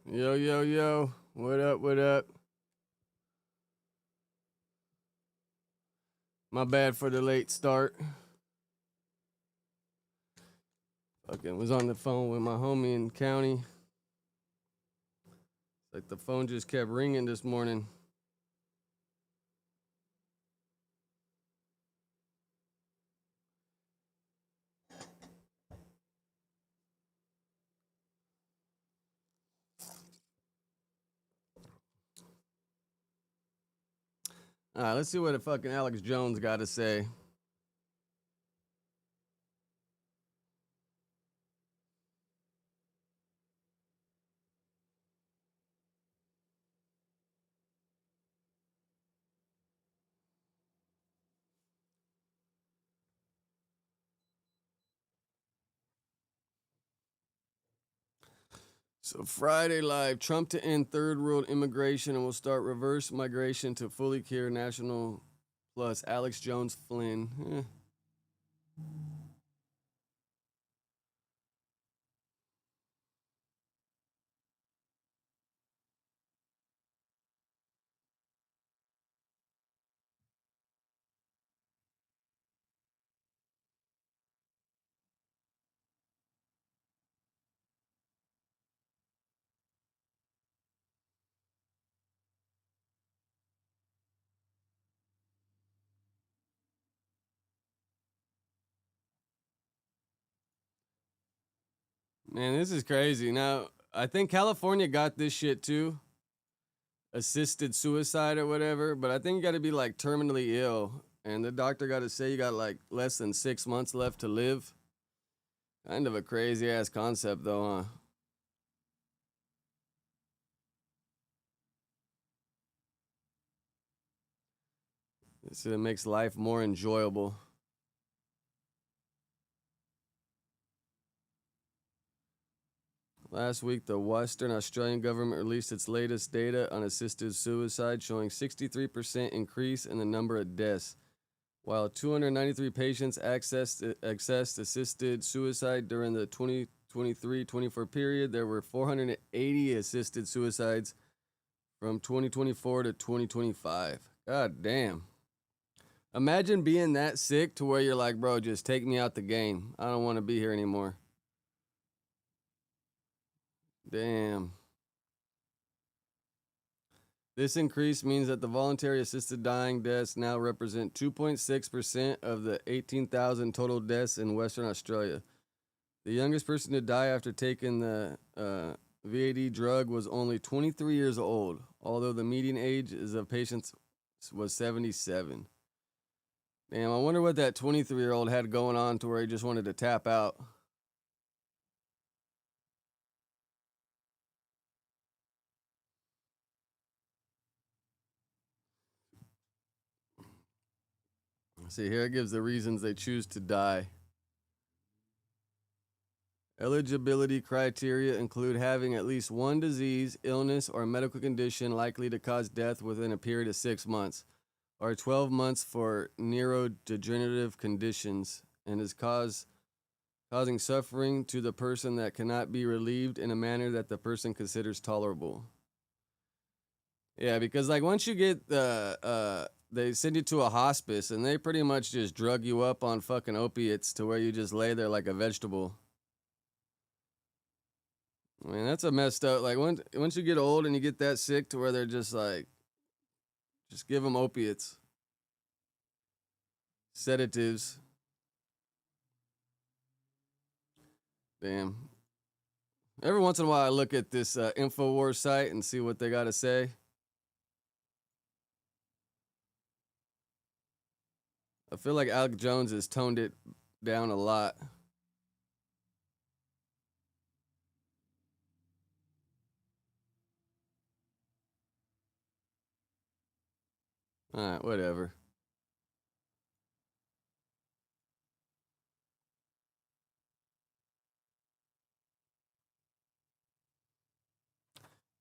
Yo, yo, yo. What up, what up? My bad for the late start. Fucking was on the phone with my homie in county. Like the phone just kept ringing this morning. All right, let's see what the fucking Alex Jones got to say. So Friday live, Trump to end third world immigration and will start reverse migration to fully care national plus Alex Jones Flynn. Man, this is crazy. Now, I think California got this shit too. Assisted suicide or whatever, but I think you got to be like terminally ill, and the doctor got to say you got like less than 6 months left to live. Kind of a crazy ass concept, though, huh? It makes life more enjoyable. Last week, the Western Australian government released its latest data on assisted suicide, showing 63% increase in the number of deaths. While 293 patients accessed assisted suicide during the 2023-24 period, there were 480 assisted suicides from 2024 to 2025. God damn. Imagine being that sick to where you're like, bro, just take me out the game. I don't want to be here anymore. Damn. This increase means that the voluntary assisted dying deaths now represent 2.6% of the 18,000 total deaths in Western Australia. The youngest person to die after taking the VAD drug was only 23 years old, although the median age of patients was 77. Damn, I wonder what that 23-year-old had going on to where he just wanted to tap out. See, here it gives the reasons they choose to die. Eligibility criteria include having at least one disease, illness, or medical condition likely to cause death within a period of 6 months, or 12 months for neurodegenerative conditions, and is causing suffering to the person that cannot be relieved in a manner that the person considers tolerable. Yeah, because like once you get they send you to a hospice and they pretty much just drug you up on fucking opiates to where you just lay there like a vegetable. I mean, that's a messed up. Like once you get old and you get that sick to where they're just like, just give them opiates, sedatives. Damn. Every once in a while, I look at this Infowars site and see what they got to say. I feel like Alex Jones has toned it down a lot. All right, whatever.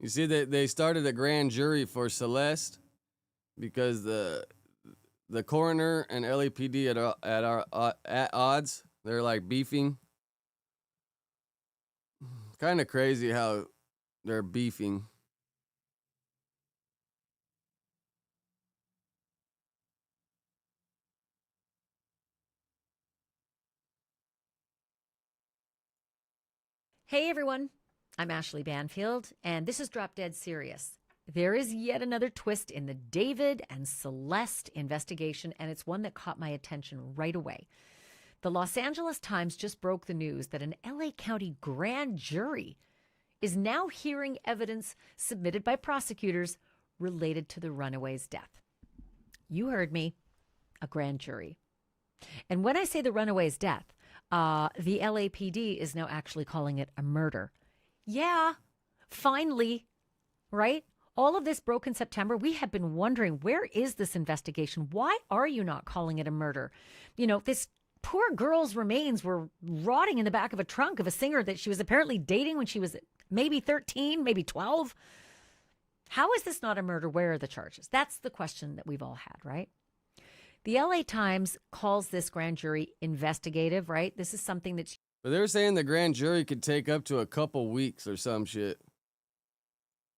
You see that they started a grand jury for Celeste because the coroner and LAPD at odds. They're like beefing. Kind of crazy how They're beefing. Hey everyone, I'm Ashley Banfield, and this is Drop Dead Serious. There is yet another twist in the David and Celeste investigation, and it's one that caught my attention right away. The Los Angeles Times just broke the news that an LA County grand jury is now hearing evidence submitted by prosecutors related to the runaway's death. You heard me, a grand jury. And when I say the runaway's death, the LAPD is now actually calling it a murder. Yeah, finally, right? All of this broke in September. We have been wondering, where is this investigation? Why are you not calling it a murder? You know, this poor girl's remains were rotting in the back of a trunk of a singer that she was apparently dating when she was maybe 13, maybe 12. How is this not a murder? Where are the charges? That's the question that we've all had, right? The LA Times calls this grand jury investigative, right? This is something that's But they were saying the grand jury could take up to a couple weeks or some shit.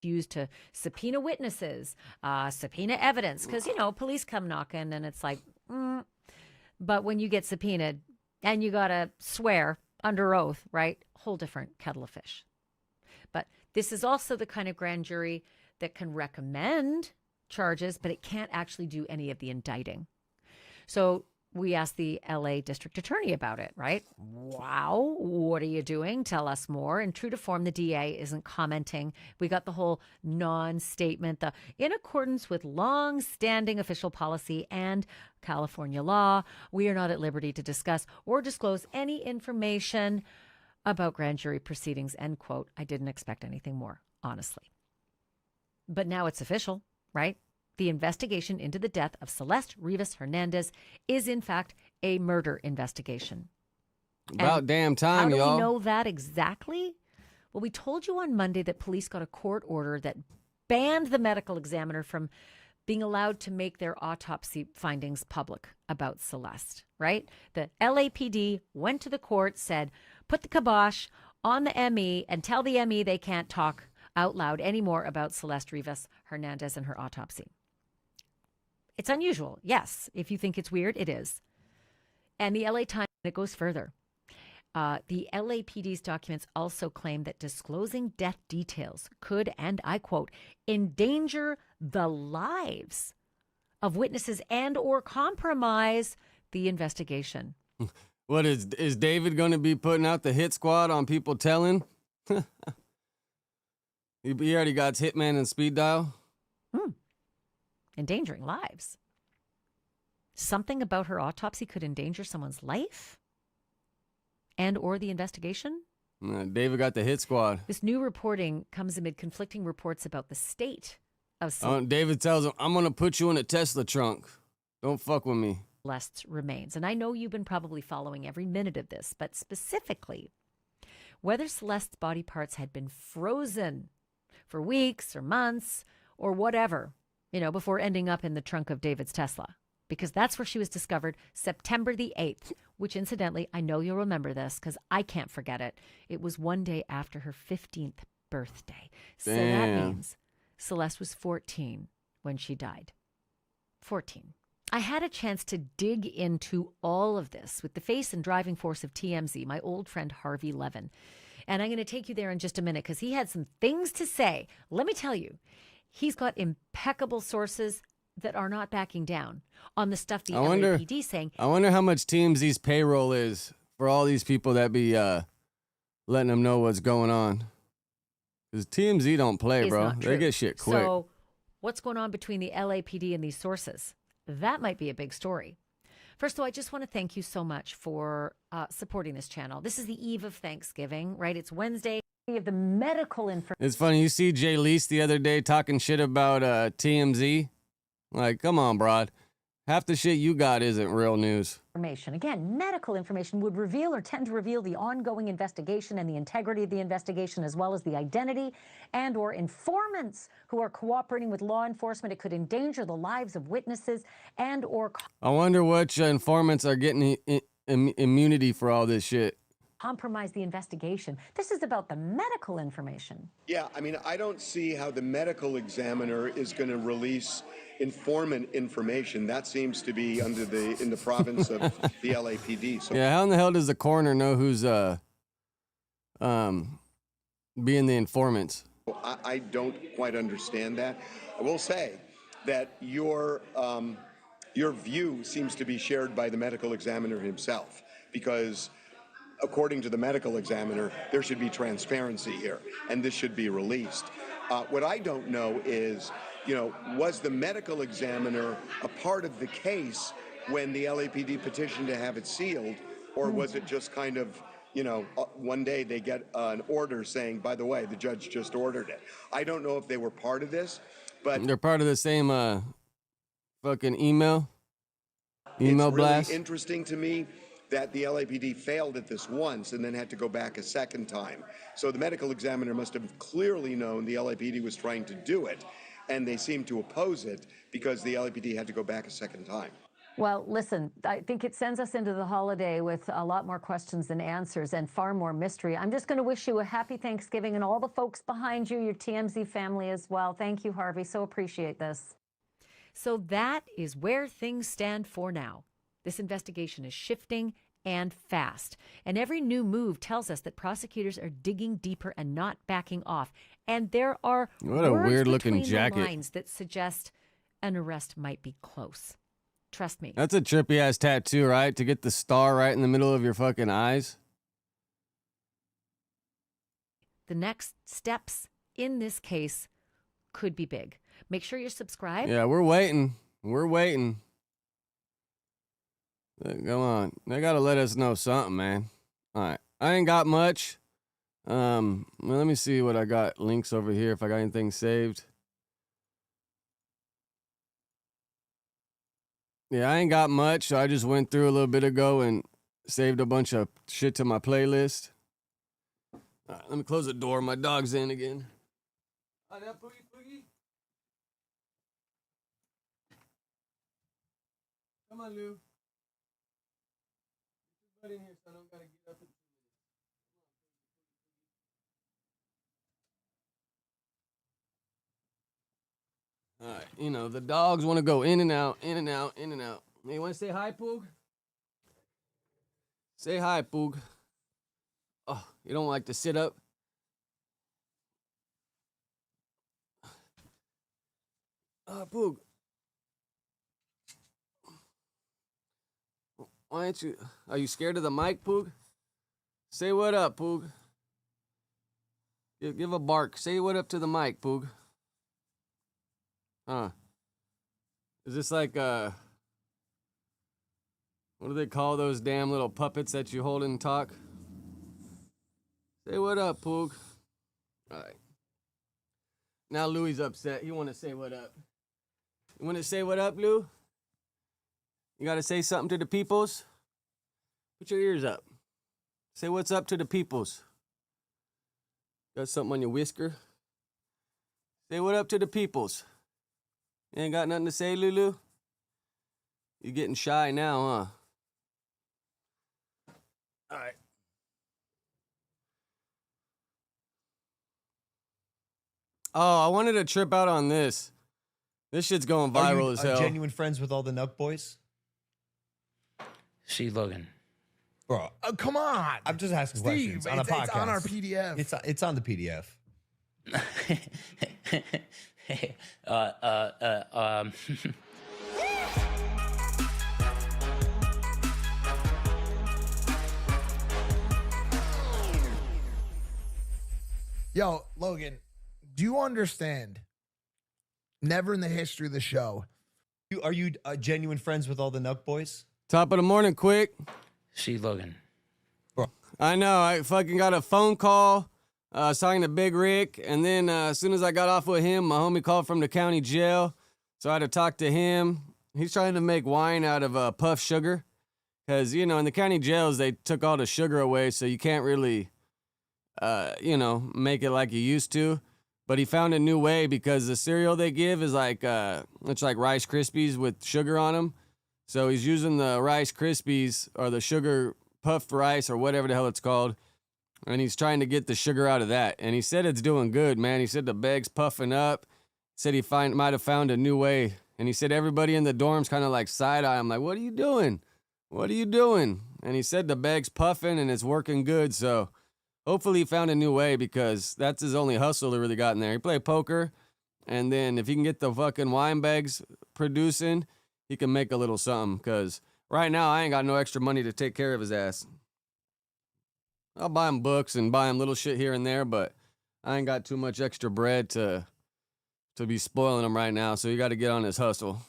used to subpoena witnesses, subpoena evidence, because, you know, police come knocking and it's like, But when you get subpoenaed and you got to swear under oath, right? Whole different kettle of fish. But this is also the kind of grand jury that can recommend charges, but it can't actually do any of the indicting. So we asked the LA district attorney about it, right? Wow, what are you doing? Tell us more. And true to form, the DA isn't commenting. We got the whole non-statement, the in accordance with long-standing official policy and California law, we are not at liberty to discuss or disclose any information about grand jury proceedings, end quote. I didn't expect anything more, honestly. But now it's official, right? The investigation into the death of Celeste Rivas Hernandez is, in fact, a murder investigation. About And damn how time, do y'all. we know that exactly? Well, we told you on Monday that police got a court order that banned the medical examiner from being allowed to make their autopsy findings public about Celeste, right? The LAPD went to the court, said, put the kibosh on the ME and tell the ME they can't talk out loud anymore about Celeste Rivas Hernandez and her autopsy. It's unusual. Yes. If you think it's weird, it is. And the LA Times, it goes further. The LAPD's documents also claim that disclosing death details could, and I quote, endanger the lives of witnesses and or compromise the investigation. What is David going to be putting out the hit squad on people telling? He already got Hitman and Speed Dial. Endangering lives. Something about her autopsy could endanger someone's life and or the investigation. David got the hit squad. This new reporting comes amid conflicting reports about the state of David tells him, I'm going to put you in a Tesla trunk. Don't fuck with me. Celeste's remains. And I know you've been probably following every minute of this, but specifically, whether Celeste's body parts had been frozen for weeks or months or whatever, you know, before ending up in the trunk of David's Tesla, because that's where she was discovered September the 8th, which incidentally, I know you'll remember this because I can't forget it. It was one day after her 15th birthday. So that means Celeste was 14 when she died. 14. I had a chance to dig into all of this with the face and driving force of TMZ, my old friend Harvey Levin. And I'm going to take you there in just a minute because he had some things to say. Let me tell you, he's got impeccable sources that are not backing down on the stuff the LAPD saying. I wonder how much TMZ's payroll is for all these people that be letting them know what's going on. Because TMZ don't play, bro. They get shit quick. So what's going on between the LAPD and these sources? That might be a big story. First of all, I just want to thank you so much for supporting this channel. This is the eve of Thanksgiving, right? It's Wednesday. We have the medical information. It's funny. You see Jay Leese the other day talking shit about TMZ? Like, come on, broad. Half the shit you got isn't real news. Again, medical information would reveal or tend to reveal the ongoing investigation and the integrity of the investigation, as well as the identity and or informants who are cooperating with law enforcement. It could endanger the lives of witnesses and or I wonder which informants are getting immunity for all this shit. compromise the investigation. This is about the medical information. Yeah, I mean, I don't see how the medical examiner is going to release informant information. That seems to be in the province of the LAPD. So Yeah, how in the hell does the coroner know who's being the informant? I don't quite understand that. I will say that your view seems to be shared by the medical examiner himself, because according to the medical examiner, there should be transparency here, and this should be released. What I don't know is, was the medical examiner a part of the case when the LAPD petitioned to have it sealed, or was it just kind of, one day they get an order saying, by the way, the judge just ordered it. I don't know if they were part of this, but They're part of the same fucking email it's really blast. interesting to me that the LAPD failed at this once and then had to go back a second time. So the medical examiner must have clearly known the LAPD was trying to do it, and they seemed to oppose it because the LAPD had to go back a second time. Well, listen, I think it sends us into the holiday with a lot more questions than answers and far more mystery. I'm just going to wish you a happy Thanksgiving and all the folks behind you, your TMZ family as well. Thank you, Harvey. So appreciate this. So that is where things stand for now. This investigation is shifting and fast. And every new move tells us that prosecutors are digging deeper and not backing off. And there are What a words weird-looking between jacket. the lines that suggest an arrest might be close. Trust me. That's a trippy ass tattoo, right? To get the star right in the middle of your fucking eyes. The next steps in this case could be big. Make sure you're subscribed. Yeah, we're waiting. We're waiting. Come on. They gotta let us know something, man. All right. I ain't got much. Well, let me see what I got. Links over here if I got anything saved. Yeah, I ain't got much. So I just went through a little bit ago and saved a bunch of shit to my playlist. All right, let me close the door. My dog's in again. Hi there, Poogie Poogie. Come on, Lou. Get your butt in here so I don't gotta get up and... All right, the dogs want to go in and out, in and out, in and out. Hey, you want to say hi, Poog? Say hi, Poog. Oh, you don't like to sit up? Poog. Why aren't you... Are you scared of the mic, Poog? Say what up, Poog. Give a bark. Say what up to the mic, Poog. Is this like, what do they call those damn little puppets that you hold and talk? Say what up, Poog. All right. Now Louie's upset. He want to say what up. You want to say what up, Lou? You got to say something to the peoples? Put your ears up. Say what's up to the peoples. Got something on your whisker? Say what up to the peoples. You ain't got nothing to say, Lulu? You're getting shy now, huh? All right. Oh, I wanted to trip out on this. This shit's going viral as hell. Genuine friends with all the Nuck boys? Shxttxn. Bro, Come on. I'm just asking Steve, questions on a podcast. it's on our PDF. It's on the PDF. Yo, Logan, do you understand? Never in the history of the show. Are you genuine friends with all the Nuck boys? Top of the morning, quick. Shxttxn. I know. I fucking got a phone call. I was talking to Big Rick, and then as soon as I got off with him, my homie called from the county jail, so I had to talk to him. He's trying to make wine out of puff sugar, because, in the county jails, they took all the sugar away, so you can't really, make it like you used to. But he found a new way, because the cereal they give is like, it's like Rice Krispies with sugar on them. So he's using the Rice Krispies, or the sugar puffed rice or whatever the hell it's called. And he's trying to get the sugar out of that. And he said it's doing good, man. He said the bag's puffing up. Said he might have found a new way. And he said everybody in the dorms kind of like side-eye him, like, what are you doing? What are you doing? And he said the bag's puffing and it's working good. So hopefully he found a new way, because that's his only hustle he really got in there. He played poker. And then if he can get the fucking wine bags producing, he can make a little something. Because right now I ain't got no extra money to take care of his ass. I'll buy him books and buy him little shit here and there, but I ain't got too much extra bread to be spoiling him right now. So you got to get on his hustle.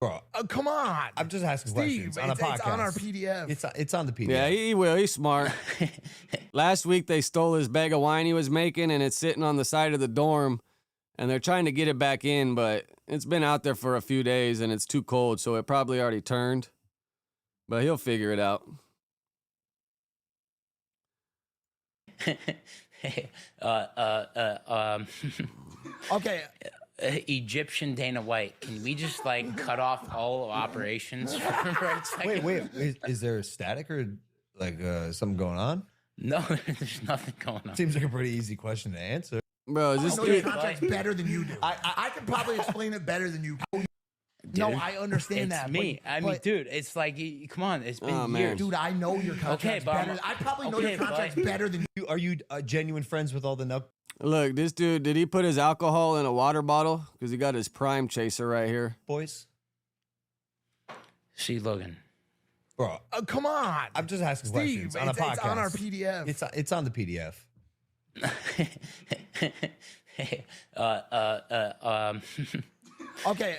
Bro, Come on. I'm just asking Steve, questions on a podcast. it's on our PDF. It's on the PDF. Yeah, he will. He's smart. Last week they stole his bag of wine he was making, and it's sitting on the side of the dorm, and they're trying to get it back in, but it's been out there for a few days, and it's too cold, so it probably already turned. But he'll figure it out. Okay. Egyptian Dana White, can we just like cut off all operations for a second? Wait. Is there a static or like something going on? No, there's nothing going on. Seems like a pretty easy question to answer. Bro, is I this know your dude? contract's better than you do. I can probably explain it better than you. No, Dude, I understand it's that. me. but- I mean, but- dude, it's like, come on, it's been Oh, man. years. dude, I know your contract's but I'm- better. I probably know okay, your contract's but- better than you. Are you genuine friends with all the nut Look, this dude, did he put his alcohol in a water bottle? Because he got his prime chaser right here. boys? See, Logan. Bro, Come on. I'm just asking Steve, questions on a podcast. it's on our PDF. It's on the PDF. Okay.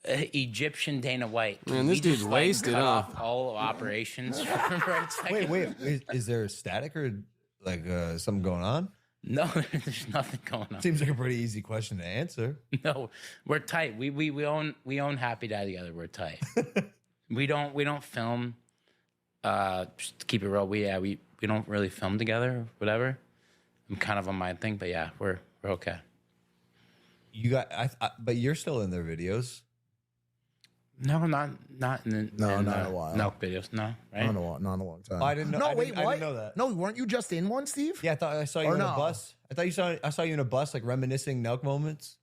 Egyptian Dana White. Man, Can this we dude's just, wasted, cut huh? off all operations for a second? Wait. Is there a static or like something going on? No, there's nothing going on. Seems like a pretty easy question to answer. No, we're tight. We own Happy Dad together. We're tight. we don't film. Just to keep it real, we don't really film together. Or whatever. I'm kind of on my thing, but yeah, we're okay. You got, but you're still in their videos. No, not in the No, in not the in a while. No videos. No, right? Not in a long time. Oh, I didn't know. No, I wait, didn't, I what? didn't know that. No, weren't you just in one, Steve? Yeah, I thought I saw you Or on no? a bus. I saw you in a bus, like reminiscing Nelk moments.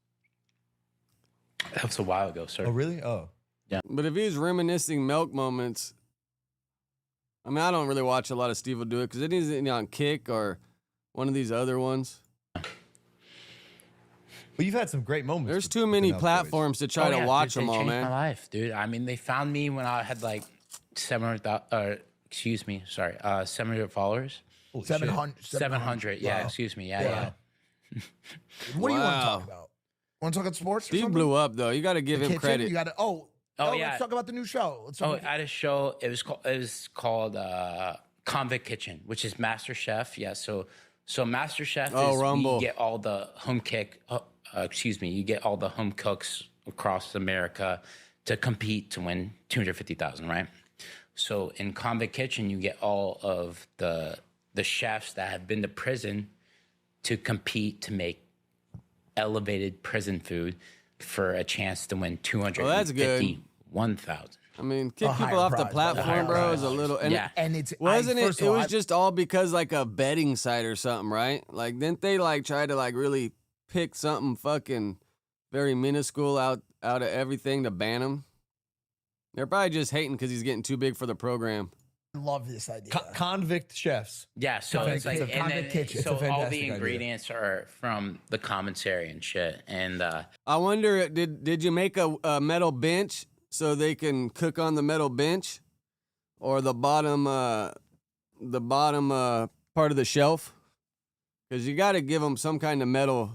That was a while ago, sir. Oh, really? Oh, But if he's reminiscing milk moments, I mean, I don't really watch a lot of Steve will do it because it isn't on Kick or one of these other ones. well, you've had some great moments. There's with too the many Nelk boys. platforms to try Oh, to yeah, watch dude, them they all, changed man. my life, dude. I mean, they found me when I had like 700 followers. Holy shit. 700. 700. Yeah, Wow. excuse me. Yeah, Wow. yeah. What do you want to Wow. talk about? Want to talk about sports? or Steve something? blew up though. You got to give The him kitchen? credit. You got to. Oh, yeah. Let's talk about the new show. Let's Oh, talk at a show, it was called Convict Kitchen, which is Master Chef. Yeah, so Master Chef Oh, is Rumble. you get all the you get all the home cooks across America to compete to win $250,000, right? So in Convict Kitchen, you get all of the chefs that have been to prison to compete to make elevated prison food for a chance to win that's good. $251,000. I mean, kick A higher people off the prize, a platform, higher bro, prize. is a little. And Yeah. And it's wasn't first it? of It all, was just all because like a betting site or something, right? Like, didn't they like try to like really pick something fucking very minuscule out of everything to ban him? They're probably just hating because he's getting too big for the program. I love this idea. Convict chefs. Yeah, so Convict- it's like it's a convict kitchen. so It's a all fantastic the idea. ingredients are from the commissary and shit. And I wonder, did you make a metal bench so they can cook on the metal bench, or the bottom part of the shelf? Because you got to give them some kind of metal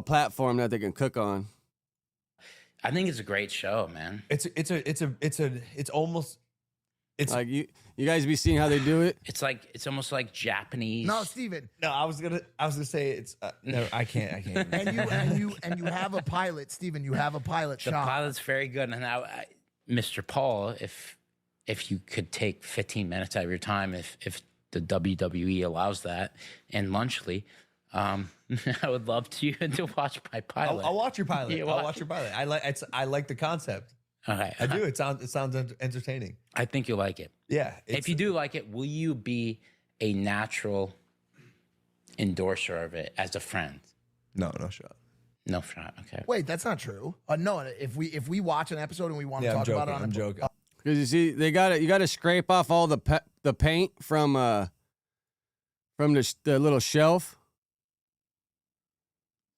platform that they can cook on. I think it's a great show, man. It's almost. It's Like you guys be seeing how they do it. It's almost like Japanese. No, Steven. no. I was gonna say it's. No, I can't. And you have a pilot, Steven. You have a pilot the shot. pilot's very good. And Mr. Paul, if you could take 15 minutes out of your time, if the WWE allows that, and Lunchly, I would love to watch my pilot. I'll watch your pilot. You I'll watch watch your pilot. I like the concept. Okay. I do. It sounds entertaining. I think you'll like it. Yeah. If you do like it, will you be a natural endorser of it as a friend? No shot. No shot. Okay. Wait, that's not true. No, if we watch an episode and we want to Yeah, I'm talk joking. about it on I'm the joking. Because you see, you got to scrape off all the paint from the little shelf.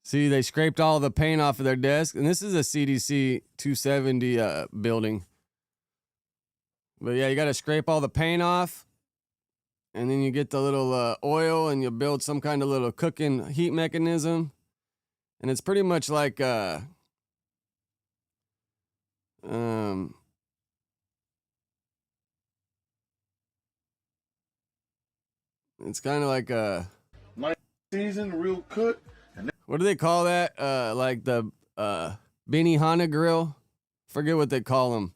See, they scraped all the paint off of their desk, and this is a CDC 270 building. But yeah, you got to scrape all the paint off, and then you get the little oil, and you build some kind of little cooking heat mechanism, and it's pretty much like it's kind of like season, real cook. what do they call that? Like the Benihana grill. Forget what they call them,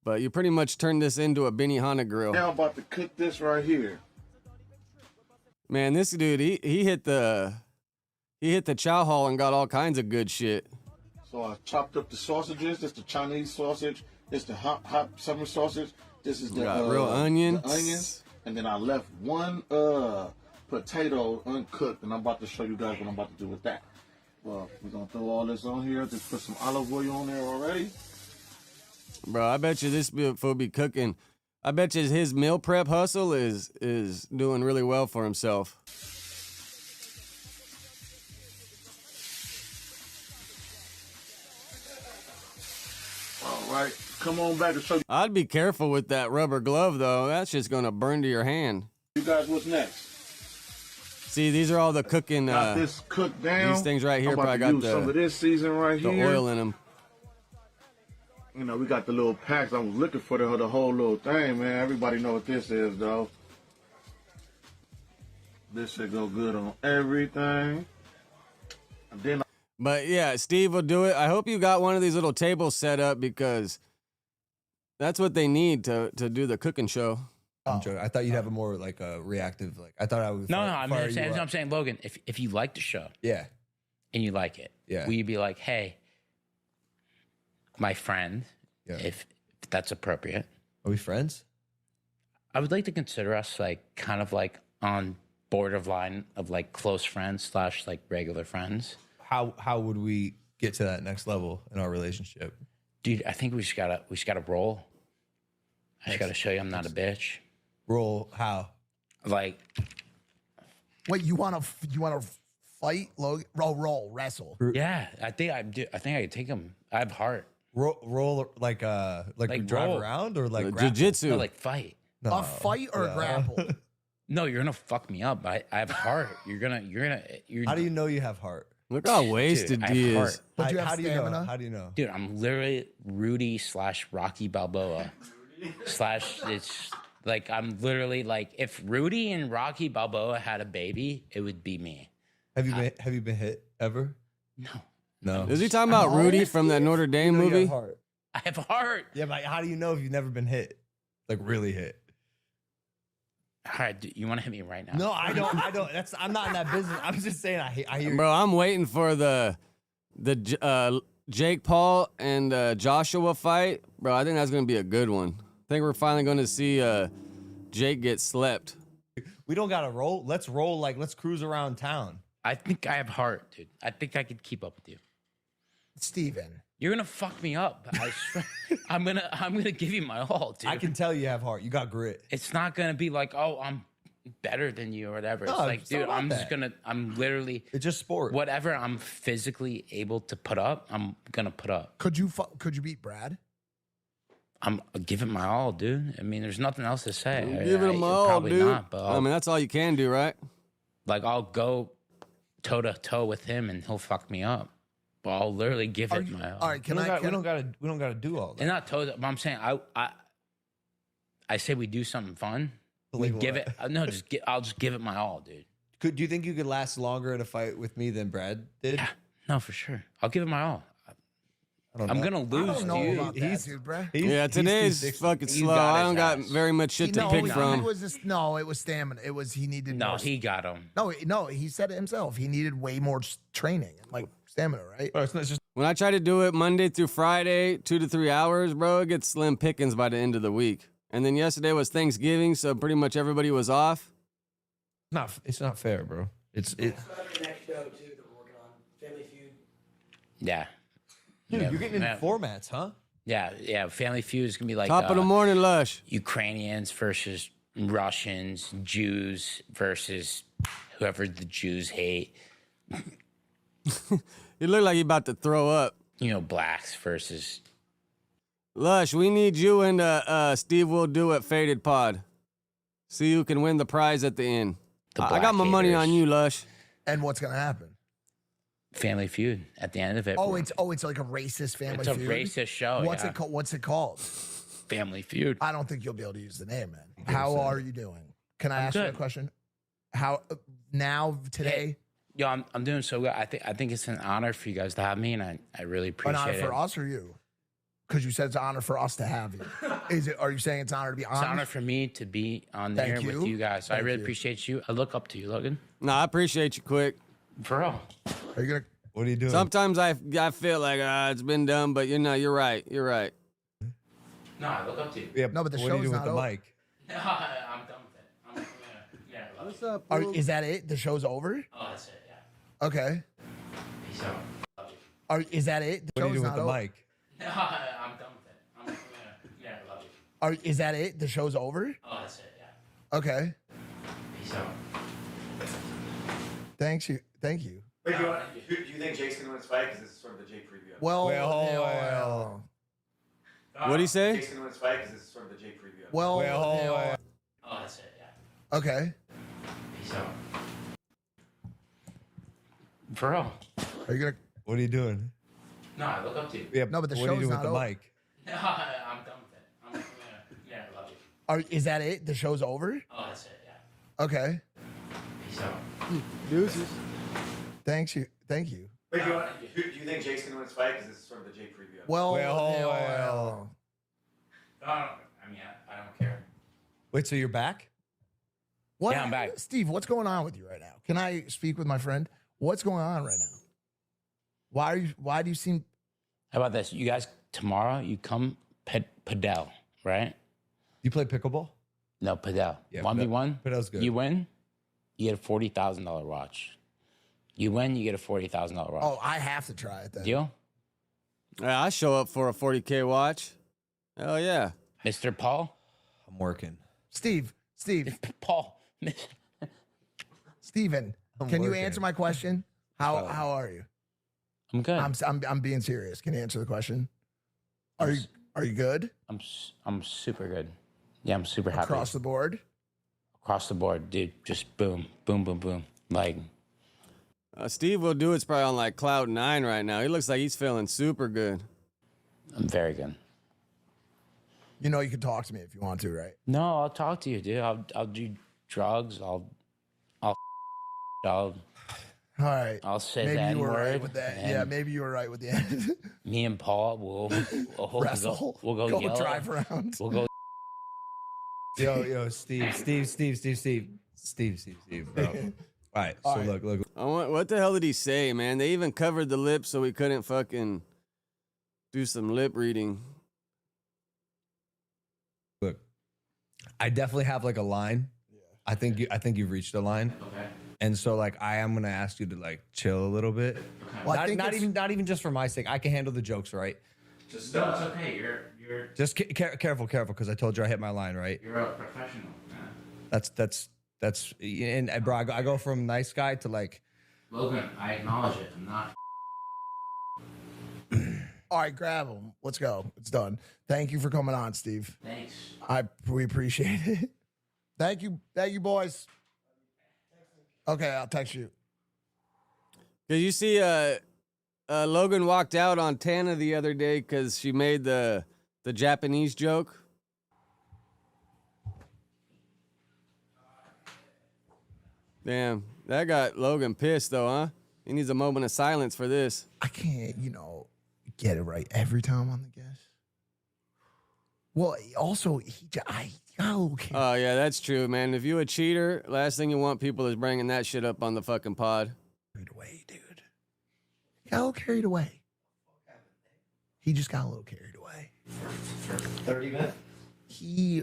but you pretty much turn this into a Benihana grill. Now I'm about to cook this right here. Man, this dude, he hit the chow hall and got all kinds of good shit. So I chopped up the sausages. This is the Chinese sausage. This is the hot summer sausage. This is the Got real onions. the onions. And then I left one potato uncooked, and I'm about to show you guys what I'm about to do with that. Well, we're gonna throw all this on here. Just put some olive oil on there already. Bro, I bet you this fool be cooking. I bet you his meal prep hustle is doing really well for himself. All right, come on back and show I'd be careful with that rubber glove though. That's just gonna burn to your hand. you guys what's next. See, these are all the cooking. Got this cooked down. These things right here I'm about probably to got use some of this season right the here. oil in them. You know, we got the little packs. I was looking for the whole little thing, man. Everybody know what this is, though. This should go good on everything. And then But yeah, Steve will do it. I hope you got one of these little tables set up because that's what they need to do the cooking show. I'm joking. I thought you'd have a more like a reactive. Like I thought I would. No, I'm saying, Logan, if you like the show Yeah. and you like it, Yeah. will you be like, hey, my friend, Yeah. if that's appropriate, Are we friends? I would like to consider us like kind of like on borderline of like close friends / like regular friends. How would we get to that next level in our relationship? Dude, I think we just gotta roll. I just gotta show you I'm not a bitch. Roll how? Like, Wait, you want to fight? Roll, wrestle. yeah, I think I could take him. I have heart. Roll like we drive roll. around or like grapple? Jiu-jitsu. No, like fight. No. A fight or a grapple? No, you're gonna fuck me up. I have heart. You're How do you know you have heart? Look how wasted I have he is. heart. But you have how do you know? stamina? How do you know? Dude, I'm literally Rudy / Rocky Balboa it's like I'm literally like if Rudy and Rocky Balboa had a baby, it would be me. Have you been hit ever? No, No. Is he talking about Rudy from that Notre Dame You know you movie? have heart. I have heart. Yeah, but how do you know if you've never been hit? Like really hit? All right, dude, you want to hit me right now? No, I don't. I'm not in that business. I'm just saying. I hear. Bro, I'm waiting for the Jake Paul and Joshua fight. Bro, I think that's gonna be a good one. I think we're finally gonna see Jake get slept. We don't gotta roll. Let's roll. Like let's cruise around town. I think I have heart, dude. I think I could keep up with you. Steven. You're gonna fuck me up. I swear. I'm gonna give you my all, dude. I can tell you have heart. You got grit. It's not gonna be like, oh, I'm better than you or whatever. No, It's like, it's not dude, about I'm just that. gonna. I'm literally It's just sport. whatever I'm physically able to put up. I'm gonna put up. Could you beat Brad? I'm giving my all, dude. I mean, there's nothing else to say. Give it a all, Probably dude. not, but I mean, that's all you can do, right? I'll go toe to toe with him and he'll fuck me up. But I'll literally give it my all. All right, we can don't, I? we don't gotta do all that. And not toe, but I'm saying I say we do something fun. We Like give what? it. No, I'll just give it my all, dude. Do you think you could last longer in a fight with me than Brad did? Yeah, no, for sure. I'll give it my all. I don't I'm know. gonna I lose, don't know dude. about that, dude, Brad. Yeah, today's 260. fucking You slow. got I his don't got ass. very much shit to No, pick it from. was just it was stamina. It was he needed. No, more, he got him. no, he said it himself. He needed way more training, like stamina, right? Oh, it's not just When I try to do it Monday through Friday, 2 to 3 hours, bro, it gets slim pickings by the end of the week. And then yesterday was Thanksgiving, so pretty much everybody was off. It's not fair, bro. It's Your next show too that we're working on, Family Feud. Yeah. Dude, Yeah, you're getting into yeah. formats, huh? Yeah. Family Feud is gonna be like Top of the morning, Lush. Ukrainians versus Russians, Jews versus whoever the Jews hate. You look like you about to throw up. You know, blacks versus. Lush, we need you and Steve Will Do It Faded Pod. See who can win the prize at the end. I got my black money haters. on you, Lush. And what's gonna happen? Family Feud at the end of it. Oh, it's like a racist family It's a feud. racist show. What's yeah. it called? What's it called? Family Feud. I don't think you'll be able to use the name, man. How are you doing? Can I ask you a good. question? How now today? Yo, I'm doing so good. I think it's an honor for you guys to have me, and I really An appreciate honor it. for us or you? Because you said it's an honor for us to have you. Is it? Are you saying it's an honor to be It's on? an honor for me to be on Thank there you. with you guys. So I Thank really you. appreciate you. I look up to you, Logan. No, I appreciate you, Quick. For real. Are you gonna? What are you doing? Sometimes I feel like it's been done, but you're right. You're right. No, I look up to you. Yeah, No, but the what are you show's doing with not the over. mic? No, I'm done with it. Yeah, I love you. up? Is that it? The show's over? Oh, that's it. Yeah. Okay. Peace out. Is that it? The What are you show's doing with not the over. mic? No, I'm done with it. Yeah, I love you. Is that it? The show's over? Oh, that's it. Yeah. Okay. Peace out. Thank you. Wait, do you think Jake's gonna win his fight? Because this is sort of the Jake preview. Well, What'd he say? Jake's gonna win his fight because this is sort of the Jake preview. well, Oh, that's it. Yeah. okay. Peace out. For real. Are you gonna? What are you doing? No, I look up to you. Yeah, No, but the what are you show's doing with not the over. mic? No, I'm done with it. Yeah, I love you. Is that it? The show's over? Oh, that's it. Yeah. Okay. Peace out. Deuces. Thank you. Wait, do you think Jake's gonna win his fight? Because this is sort of the Jake preview. Well, No, I mean, I don't care. Wait, so you're back? What? Yeah, I'm back. Steve, what's going on with you right now? Can I speak with my friend? What's going on right now? Why do you seem How about this? You guys, tomorrow, you come padel, right? You play pickleball? No, padel. Yeah, 1v1. padel's good. You win, you get a $40,000 watch. You win, you get a $40,000 watch. Oh, I have to try it then. Deal? Yeah, I show up for a 40K watch. Hell yeah. Mr. Paul? I'm working. Steve, Paul. Steven, I'm can you working. answer my question? How are you? I'm good. I'm being serious. Can you answer the question? Are you good I'm super good. Yeah, I'm super happy. across the board? Across the board, dude. Just boom, boom, boom, boom. Like, Steve Will Do It's probably on like cloud 9 right now. He looks like he's feeling super good. I'm very good. You know you can talk to me if you want to, right? No, I'll talk to you, dude. I'll do drugs. I'll All right. I'll say Maybe the you were right N-word, with that. and Yeah, maybe you were right with the end. me and Paul will Wrestle. We'll go yell. drive around. We'll go. Yo, Steve, bro. All right, so look. What the hell did he say, man? They even covered the lips so we couldn't fucking do some lip reading. Look, I definitely have like a line. I think you've reached a line. Okay. And so like I am gonna ask you to like chill a little bit. Well, I think not it's- even just for my sake. I can handle the jokes, right? Just no, it's okay. You're Just careful, because I told you I hit my line, right? you're a professional. Man. That's and bro, I go from nice guy to like Logan, I acknowledge it. I'm not. All right, grab him. Let's go. It's done. Thank you for coming on, Steve. Thanks. We appreciate it. Thank you, boys. Okay, I'll text you. Did you see Logan walked out on Tana the other day because she made the Japanese joke? Damn, that got Logan pissed though, huh? He needs a moment of silence for this. I can't, get it right every time on the guest. Well, also, okay. Oh yeah, that's true, man. If you a cheater, last thing you want people is bringing that shit up on the fucking pod. Carried away, dude. Got all carried away. He just got a little carried away. 30 minutes. He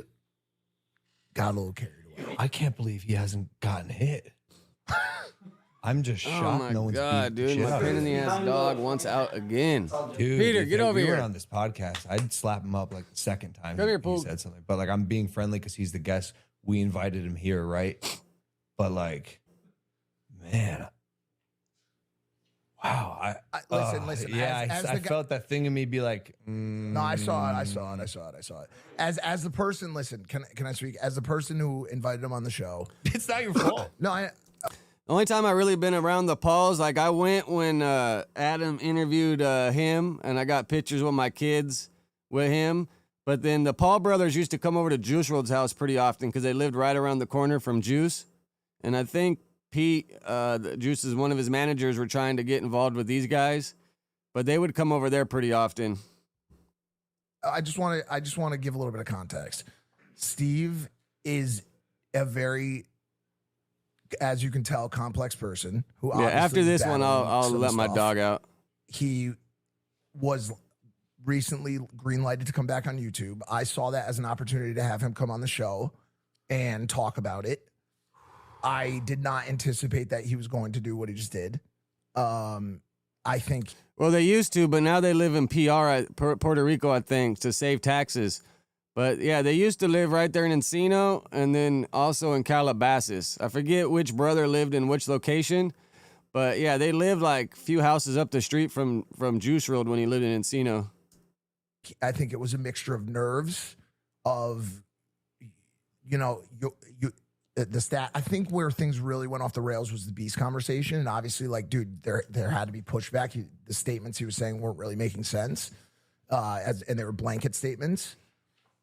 got a little carried away. I can't believe he hasn't gotten hit. I'm just shocked. Oh my no one's god, beating the dude! shit My out of pain in him. the ass dog wants out again. Dude, Peter, if get over we were here. on this podcast, I'd slap him up like the second time Come here, he Poog. said something. But like, I'm being friendly because he's the guest. We invited him here, right? But like, man, wow. Listen. Yeah, as I the guy- felt that thing in me be like, No, I saw it. As the person, listen, can I speak? As the person who invited him on the show. it's not your fault. No, The only time I really been around the Pauls, like I went when Adam interviewed him, and I got pictures with my kids with him. But then the Paul brothers used to come over to Juice WRLD's house pretty often because they lived right around the corner from Juice. And I think Pete, Juice is one of his managers, were trying to get involved with these guys, but they would come over there pretty often. I just want to give a little bit of context. Steve is a very, as you can tell, complex person who Yeah, obviously after is this one, I'll battling let some my stuff. dog out. He was recently green-lighted to come back on YouTube. I saw that as an opportunity to have him come on the show and talk about it. I did not anticipate that he was going to do what he just did. I think Well, they used to, but now they live in Puerto Rico, I think, to save taxes. But yeah, they used to live right there in Encino and then also in Calabasas. I forget which brother lived in which location, but yeah, they lived like a few houses up the street from Juice WRLD when he lived in Encino. I think it was a mixture of nerves, of the stat. I think where things really went off the rails was the Beast conversation, and obviously, like, dude, there had to be pushback. The statements he was saying weren't really making sense, and they were blanket statements.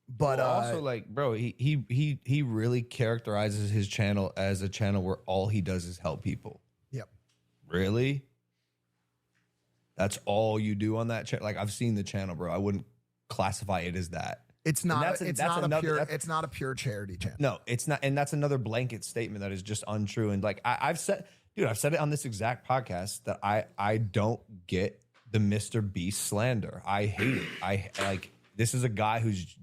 But Well, also, like, bro, he really characterizes his channel as a channel where all he does is help people. Yep. Really? That's all you do on that channel? Like, I've seen the channel, bro. I wouldn't classify it as that. It's And not. that's It's that's not a another- pure. that's- It's not a pure charity channel. No, it's not. And that's another blanket statement that is just untrue. And like, I've said it on this exact podcast that I don't get the Mr. Beast slander. I hate it. This is a guy who's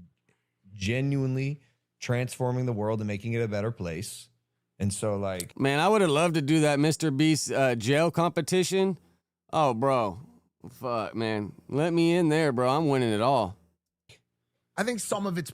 genuinely transforming the world and making it a better place. And so, like, Man, I would have loved to do that Mr. Beast jail competition. Oh, bro. Fuck, man. Let me in there, bro. I'm winning it all. I think some of it's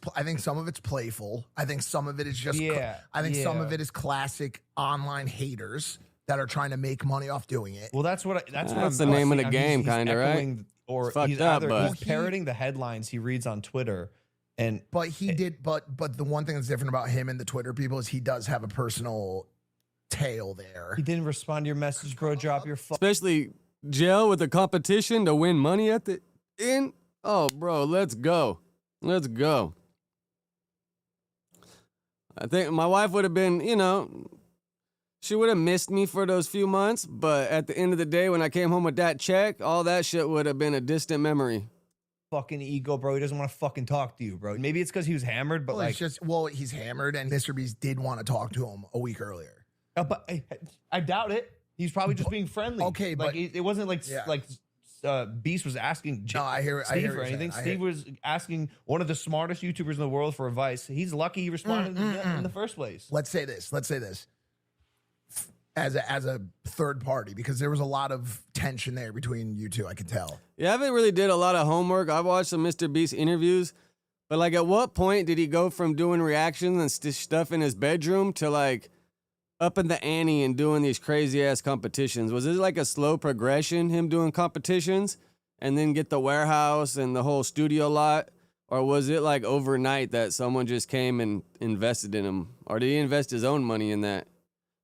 playful. I think some of it is just. Yeah, I think some yeah. of it is classic online haters that are trying to make money off doing it. well, that's what That's I'm the name of the seeing. game, He's kinda, right? echoing- Or It's fucked he's up, either but- he's parroting the headlines he reads on Twitter, and But he did. But the one thing that's different about him and the Twitter people is he does have a personal tail there. he didn't respond to your message, bro. Drop your phone. Especially jail with a competition to win money at the end. Oh, bro, let's go. Let's go. I think my wife would have been, she would have missed me for those few months, but at the end of the day, when I came home with that check, all that shit would have been a distant memory. Fucking ego, bro. He doesn't want to fucking talk to you, bro. Maybe it's because he was hammered, but Well, like, he's hammered, and Mr. Beast did want to talk to him a week earlier. but I doubt it. He's probably just being friendly. Okay, like but- it wasn't like Yeah. Beast was asking No, I hear Steve what for you're anything. saying. Steve was asking one of the smartest YouTubers in the world for advice. He's lucky he responded in the first place. Let's say this. As a third party, because there was a lot of tension there between you two, I can tell. Yeah, I haven't really did a lot of homework. I've watched some Mr. Beast interviews, but like at what point did he go from doing reactions and stuff in his bedroom to like up in the ante and doing these crazy ass competitions? Was it like a slow progression, him doing competitions and then get the warehouse and the whole studio lot? Or was it like overnight that someone just came and invested in him? Or did he invest his own money in that?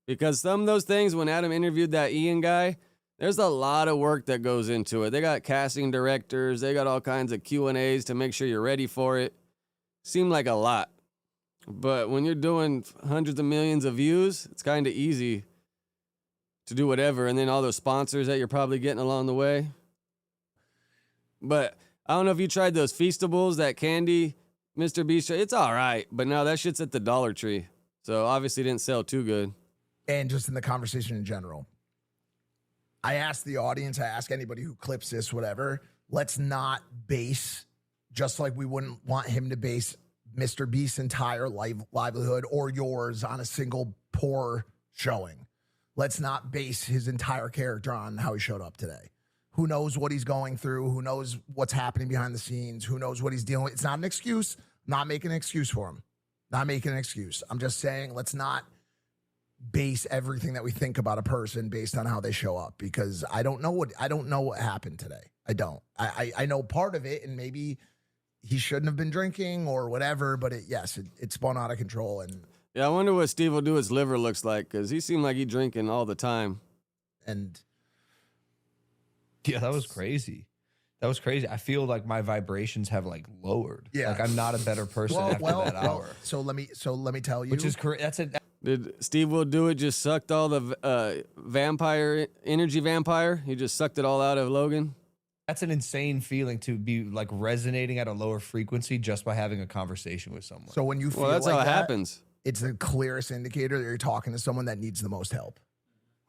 Because some of those things, when Adam interviewed that Ian guy, there's a lot of work that goes into it. They got casting directors. They got all kinds of Q&As to make sure you're ready for it. Seemed like a lot. But when you're doing hundreds of millions of views, it's kind of easy to do whatever. And then all those sponsors that you're probably getting along the way. But I don't know if you tried those Feastables, that candy, Mr. Beast. It's all right. But no, that shit's at the Dollar Tree. So obviously didn't sell too good. And just in the conversation in general, I ask the audience, I ask anybody who clips this, whatever, let's not base, just like we wouldn't want him to base Mr. Beast's entire livelihood or yours on a single poor showing. Let's not base his entire character on how he showed up today. Who knows what he's going through? Who knows what's happening behind the scenes? Who knows what he's dealing with? It's not an excuse. I'm not making an excuse for him. Not making an excuse. I'm just saying let's not base everything that we think about a person based on how they show up, because I don't know what happened today. I don't. I know part of it, and maybe he shouldn't have been drinking or whatever, but it spun out of control. And yeah, I wonder what Steve will do his liver looks like, because he seemed like he drinking all the time. And yeah, that was crazy. That was crazy. I feel like my vibrations have like lowered. Yeah. Like I'm not a better person after that hour. So let me tell you. Which is correct. That's it. Did Steve will do it just sucked all the energy vampire? He just sucked it all out of Logan? That's an insane feeling to be like resonating at a lower frequency just by having a conversation with someone. So when you feel that's like how it that, happens. It's the clearest indicator that you're talking to someone that needs the most help.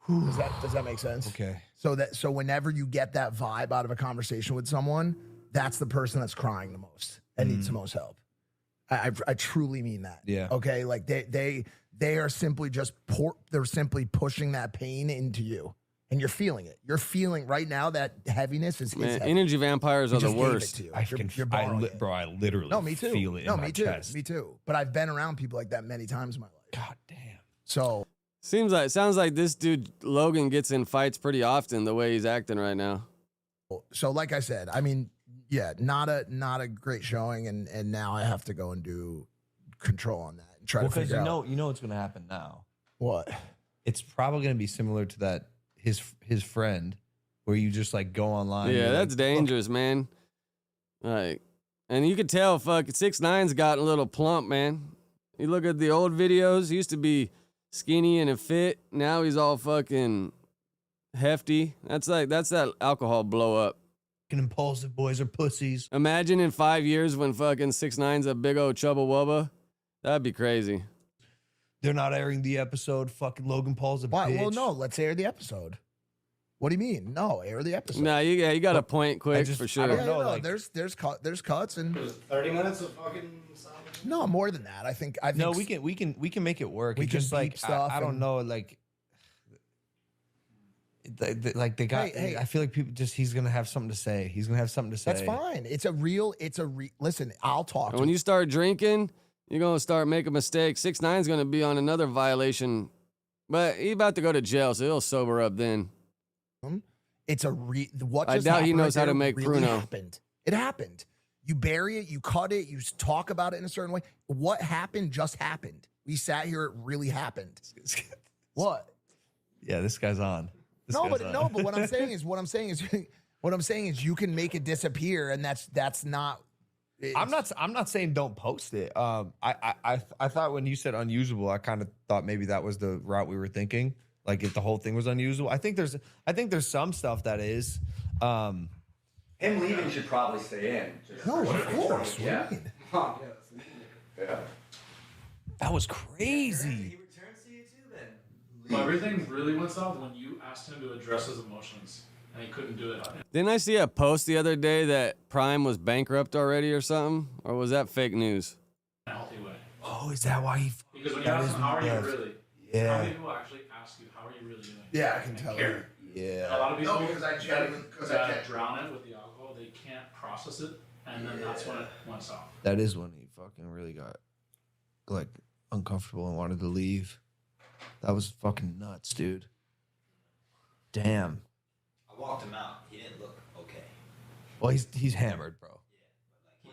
Does that make sense? Okay. So whenever you get that vibe out of a conversation with someone, that's the person that's crying the most and needs the most help. I truly mean that. Yeah. Okay. Like they are simply they're simply pushing that pain into you, and you're feeling it. You're feeling right now that heaviness is his Man, heavy. energy vampires He are the just gave it worst. to you. I You're borrowing it. bro, I literally No, me too. feel it No, in my me too. chest. Me too. But I've been around people like that many times in my life. God damn. So Sounds like this dude Logan gets in fights pretty often the way he's acting right now. like I said, I mean, yeah, not a great showing, and now I have to go and do control on that and try to figure out. You know what's gonna happen now. What? It's probably gonna be similar to that his friend, where you just like go online. Yeah, that's dangerous, man. Like, and you could tell, 6ix9ine's gotten a little plump, man. You look at the old videos, he used to be skinny and fit. Now he's all fucking hefty. That's that alcohol blow up. Impulsive boys are pussies. Imagine in 5 years when fucking 6ix9ine's a big old chubba wubba. That'd be crazy. They're not airing the episode. Fucking Logan Paul's a Why? bitch. Well, no. Let's air the episode. What do you mean? No, air the episode. Nah, you got a point quick for sure. I don't Yeah, know, no, like- there's cuts and 30 minutes of fucking sound. no more than that. I think No, we can make it work. We It's can just like beep stuff I don't and- know, like they got. Hey. I feel like people he's gonna have something to say. He's gonna have something to say. That's fine. Listen, I'll talk. And when you start drinking, you're gonna start making mistakes. 6ix9ine's gonna be on another violation, but he's about to go to jail, so he'll sober up then. What I just doubt he happened knows right how to there make really Pruno. happened. It happened. You bury it, you cut it, you talk about it in a certain way. What happened just happened. We sat here, it really happened. What? Yeah, this guy's on. But what I'm saying is you can make it disappear, and that's not. I'm not saying don't post it. I thought when you said unusable, I kind of thought maybe that was the route we were thinking. Like if the whole thing was unusable. I think there's some stuff that is. Him leaving should probably stay in. No, of course. Yeah. What do you mean? Yeah. That was crazy. He returns to you too then. Well, everything really went south when you asked him to address his emotions, and he couldn't do it. Didn't I see a post the other day that Prime was bankrupt already or something? Or was that fake news? In a healthy way. Oh, is that why he? Because when you ask him, how are you really? Yeah. How many people actually ask you, how are you really doing? Yeah, I can tell. Care. Yeah. A lot of people because I that drown it with the alcohol, they can't process it, and then that's when it went south. That is when he fucking really got like uncomfortable and wanted to leave. That was fucking nuts, dude. Damn. I walked him out. He didn't look okay. Well, he's hammered, bro.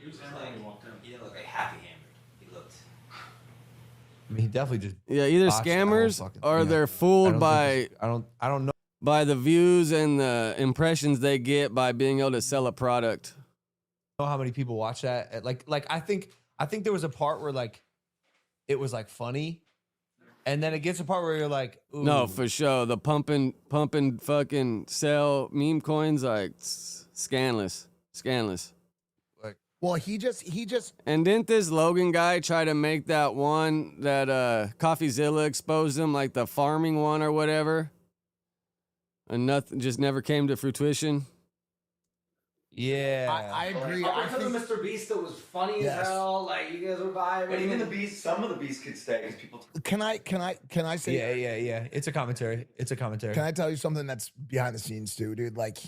He was hammered when he walked in. He didn't look like happy hammered. He looked. I mean, he definitely just Yeah, either botched the whole scammers fucking or thing. they're I fooled don't by think it's- I don't know. by the views and the impressions they get by being able to sell a product. How many people watch that? Like I think there was a part where like it was like funny, and then it gets a part where you're like, ooh. No, for sure. The pumping fucking sell meme coins like scandalous. Well, he just And didn't this Logan guy try to make that one that CoffeeZilla exposed him, like the farming one or whatever? And nothing just never came to fruition. Yeah. I agree. Up I until think the Mr. Beast that was funny Yes. as hell. Like you guys were vibing. But even the Beast, some of the Beasts could stay because people. can I say Yeah. It's a commentary. Can I tell you something that's behind the scenes too, dude? Like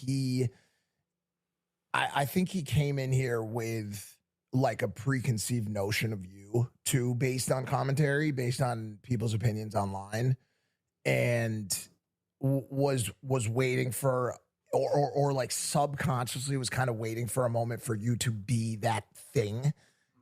I think he came in here with like a preconceived notion of you too, based on commentary, based on people's opinions online, and was waiting for or like subconsciously was kind of waiting for a moment for you to be that thing.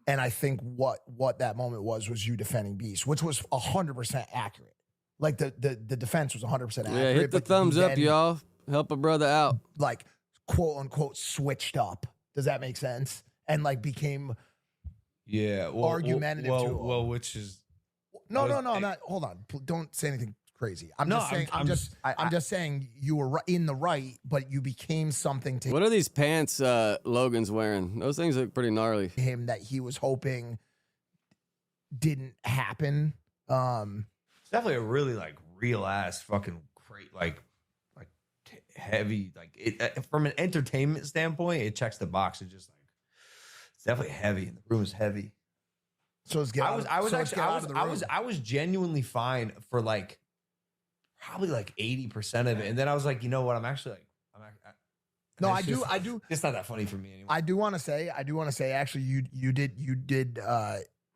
And I think what that moment was you defending Beast, which was 100% accurate. Like the defense was 100% accurate. Yeah, hit the but thumbs you up, then, y'all. Help a brother out. like quote unquote switched up. Does that make sense? And like became argumentative to him. Well, which is no. I'm not. Hold on. Don't say anything crazy. I'm just saying. I'm just saying you were in the right, but you became something to What are these pants Logan's wearing? Those things look pretty gnarly. him that he was hoping didn't happen. It's definitely a really like real ass fucking great heavy like it from an entertainment standpoint. It checks the box. It's just like it's definitely heavy. And the room is heavy. So it's I was genuinely fine for like probably like 80% of it, and then I was like, you know what? No, I do. It's not that funny for me anymore. I do want to say, actually, you did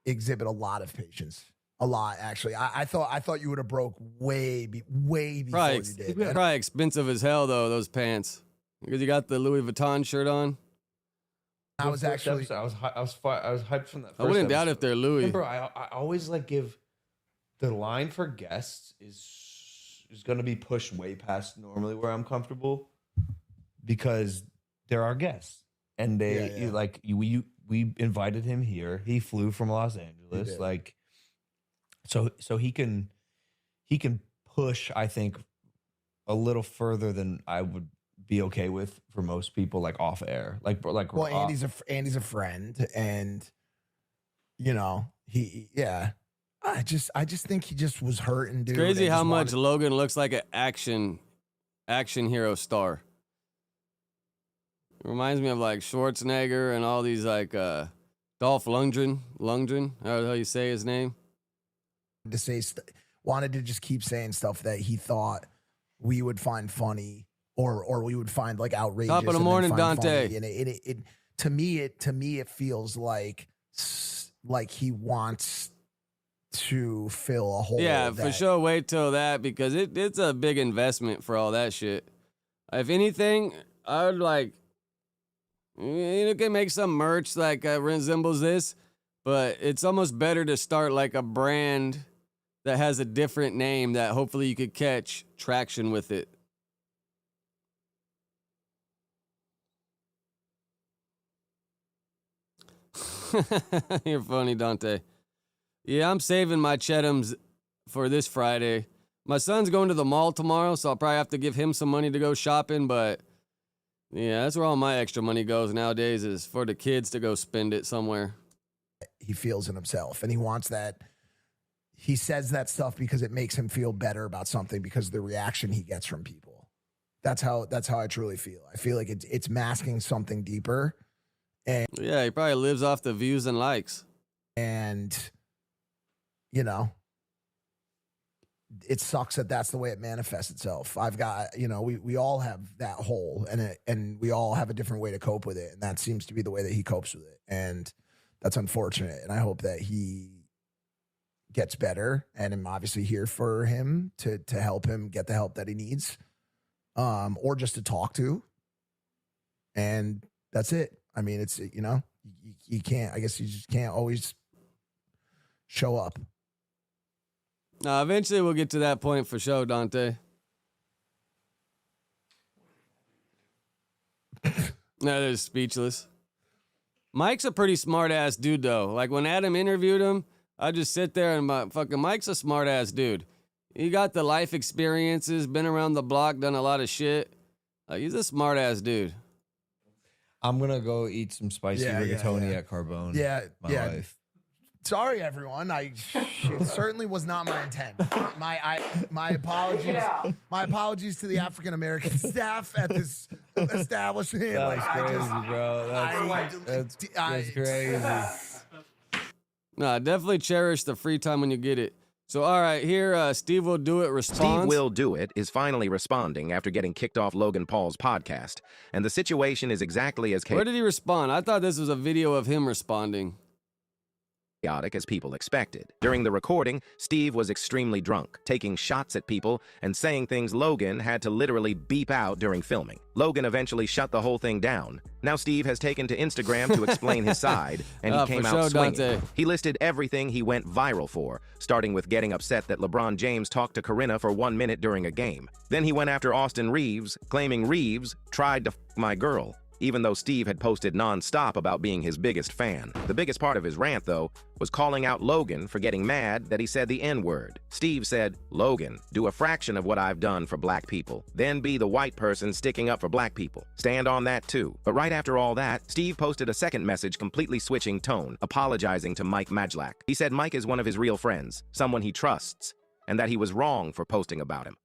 exhibit a lot of patience. A lot, actually. I thought you would have broke way before you did. Probably expensive as hell though. Those pants because you got the Louis Vuitton shirt on. I was actually. I was hyped from that. I wouldn't doubt if they're Louis. Remember, I always like give the line for guests is going to be pushed way past normally where I'm comfortable because they're our guests and we invited him here. He flew from Los Angeles, like so he can push. I think a little further than I would be okay with for most people, like off air, well, Andy's a friend, and you know I just think he just was hurting, dude. It's crazy how much Logan looks like an action hero star. It reminds me of like Schwarzenegger and all these like Dolph Lundgren, how the hell you say his name? Wanted to just keep saying stuff that he thought we would find funny or we would find like outrageous. Top of the morning, Dante. Funny. And it to me it feels like he wants to fill a hole. Yeah, for sure. Wait till that because it's a big investment for all that shit. If anything, I would like you can make some merch like resembles this, but it's almost better to start like a brand that has a different name that hopefully you could catch traction with it. You're funny, Dante. Yeah, I'm saving my Shxttxns for this Friday. My son's going to the mall tomorrow, so I'll probably have to give him some money to go shopping, but yeah, that's where all my extra money goes nowadays is for the kids to go spend it somewhere. He feels in himself, and he wants that. He says that stuff because it makes him feel better about something because of the reaction he gets from people. That's how I truly feel. I feel like it's masking something deeper. And yeah, he probably lives off the views and likes. And you know, it sucks that that's the way it manifests itself. I've got, we all have that hole and we all have a different way to cope with it. And that seems to be the way that he copes with it. And that's unfortunate. And I hope that he gets better, and I'm obviously here for him to help him get the help that he needs, or just to talk to. And that's it. I mean, it's, you can't, I guess you just can't always show up. No, eventually we'll get to that point for sure, Dante. No, they're speechless. Mike's a pretty smart ass dude though. Like when Adam interviewed him, I just sit there and fucking Mike's a smart ass dude. He got the life experiences, been around the block, done a lot of shit. He's a smart ass dude. I'm gonna go eat some spicy rigatoni at Carbone. My life. Sorry, everyone. It certainly was not my intent. My apologies. My apologies to the African American staff at this establishing. That's Like, I crazy, just, bro. That's crazy. No, definitely cherish the free time when you get it. So, all right, here, Steve Will Do It responds. Steve Will Do It is finally responding after getting kicked off Logan Paul's podcast. And the situation is exactly as Where did he respond? I thought this was a video of him responding. chaotic as people expected. During the recording, Steve was extremely drunk, taking shots at people and saying things Logan had to literally beep out during filming. Logan eventually shut the whole thing down. Now Steve has taken to Instagram to explain his side, and he came out swinging. Dante. He listed everything he went viral for, starting with getting upset that LeBron James talked to Corinna for 1 minute during a game. Then he went after Austin Reeves, claiming Reeves tried to f my girl, even though Steve had posted non-stop about being his biggest fan. The biggest part of his rant, though, was calling out Logan for getting mad that he said the N-word. Steve said, "Logan, do a fraction of what I've done for black people. Then be the white person sticking up for black people. Stand on that, too." But right after all that, Steve posted a second message completely switching tone, apologizing to Mike Majlak. He said Mike is one of his real friends, someone he trusts, and that he was wrong for posting about him.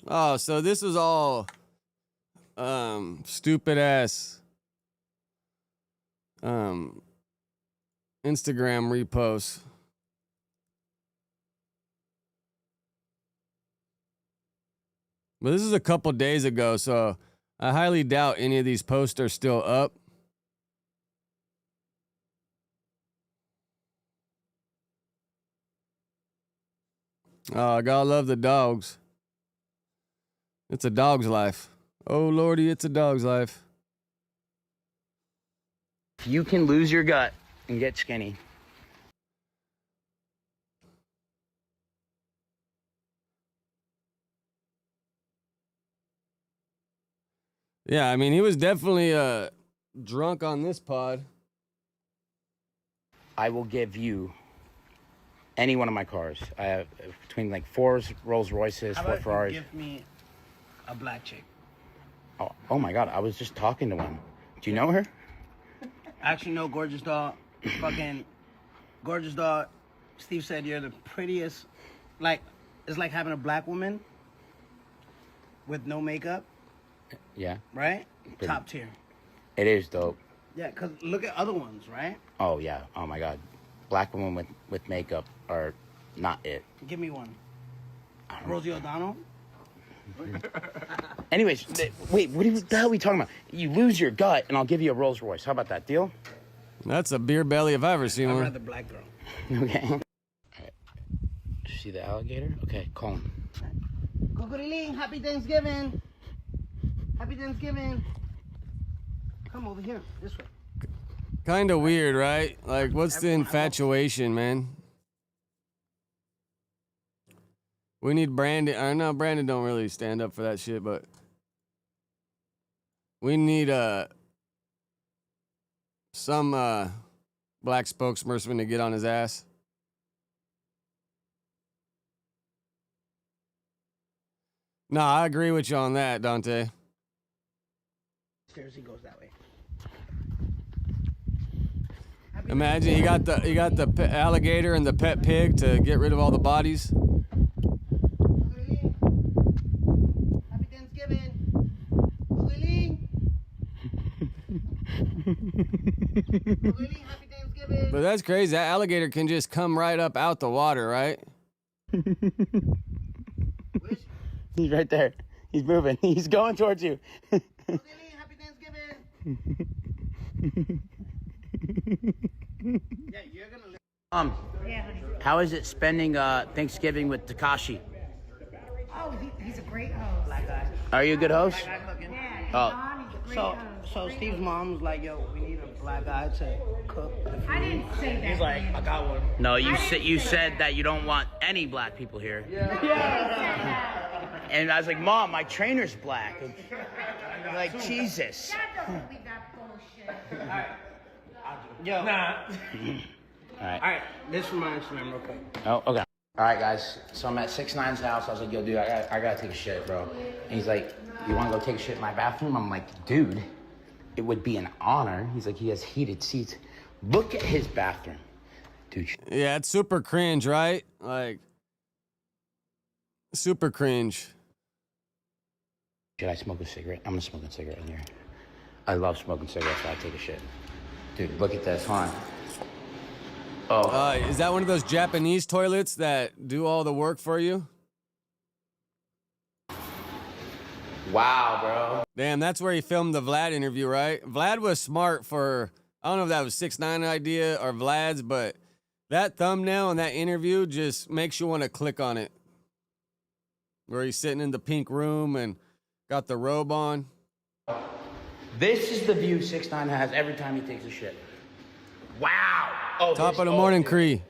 Oh, so this was all stupid ass Instagram reposts. But this is a couple days ago, so I highly doubt any of these posts are still up. Oh, I gotta love the dogs. It's a dog's life. Oh, Lordy, it's a dog's life. You can lose your gut and get skinny. Yeah, I mean, he was definitely drunk on this pod. I will give you any one of my cars. I have between like 4 Rolls Royces, 4 Ferraris. Give me a black chick. Oh my God, I was just talking to one. Do you know her? Actually, no, gorgeous dog. Fucking gorgeous dog. Steve said you're the prettiest. Like, it's like having a black woman with no makeup, Yeah. right? Pretty. Top tier. It is dope. Yeah, because look at other ones, right? Oh yeah. Oh my God. Black women with makeup are not it. Give me one. Rosie O'Donnell? Anyways, wait, what the hell are we talking about? You lose your gut and I'll give you a Rolls Royce. How about that deal? That's a beer belly if I've ever seen I'd one. rather black girl. Okay. All right. Did you see the alligator? Okay, call him. Cocoriling, happy Thanksgiving. Happy Thanksgiving. Come over here, this way. Kind of weird, right? Like, what's the infatuation, man? We need Brandon. I know Brandon don't really stand up for that shit, but we need some black spokesperson to get on his ass. No, I agree with you on that, Dante. Stairs, he goes that way. Imagine you got the alligator and the pet pig to get rid of all the bodies. Happy Thanksgiving. Cocoriling. Cocoriling, happy Thanksgiving. But that's crazy. That alligator can just come right up out the water, right? He's right there. He's moving. He's going towards you. Cocoriling, happy Thanksgiving. Yeah, you're gonna live. How is it spending Thanksgiving with Takashi? Oh, he's a great host. Black guy. Are you a good host? Black guy cooking. Yeah, he's Oh. on, he's a great So, host. so Steve's mom was like, "Yo, we need a black guy to cook the food." I didn't say that. He's like, "I got one." No, you said that you don't want any black people here. And I was like, Mom, my trainer's black. And you're like, Jesus. That doesn't believe that bullshit. Yo. Nah. All right. All right. This for my Instagram real quick. Oh, okay. All right, guys. So I'm at 6ix9ine's house. I was like, yo, dude, I gotta take a shit, bro. And he's like, you wanna go take a shit in my bathroom? I'm like, dude, it would be an honor. He's like, he has heated seats. Look at his bathroom. Dude. Yeah, it's super cringe, right? Like, super cringe. Should I smoke a cigarette? I'm gonna smoke a cigarette in here. I love smoking cigarettes while I take a shit. Dude, look at this, huh? Oh. Is that one of those Japanese toilets that do all the work for you? Wow, bro. Damn, that's where he filmed the Vlad interview, right? Vlad was smart for, I don't know if that was 6ix9ine idea or Vlad's, but that thumbnail and that interview just makes you want to click on it. Where he's sitting in the pink room and got the robe on. This is the view 6ix9ine has every time he takes a shit. Wow. Oh, Top of the morning, Cree.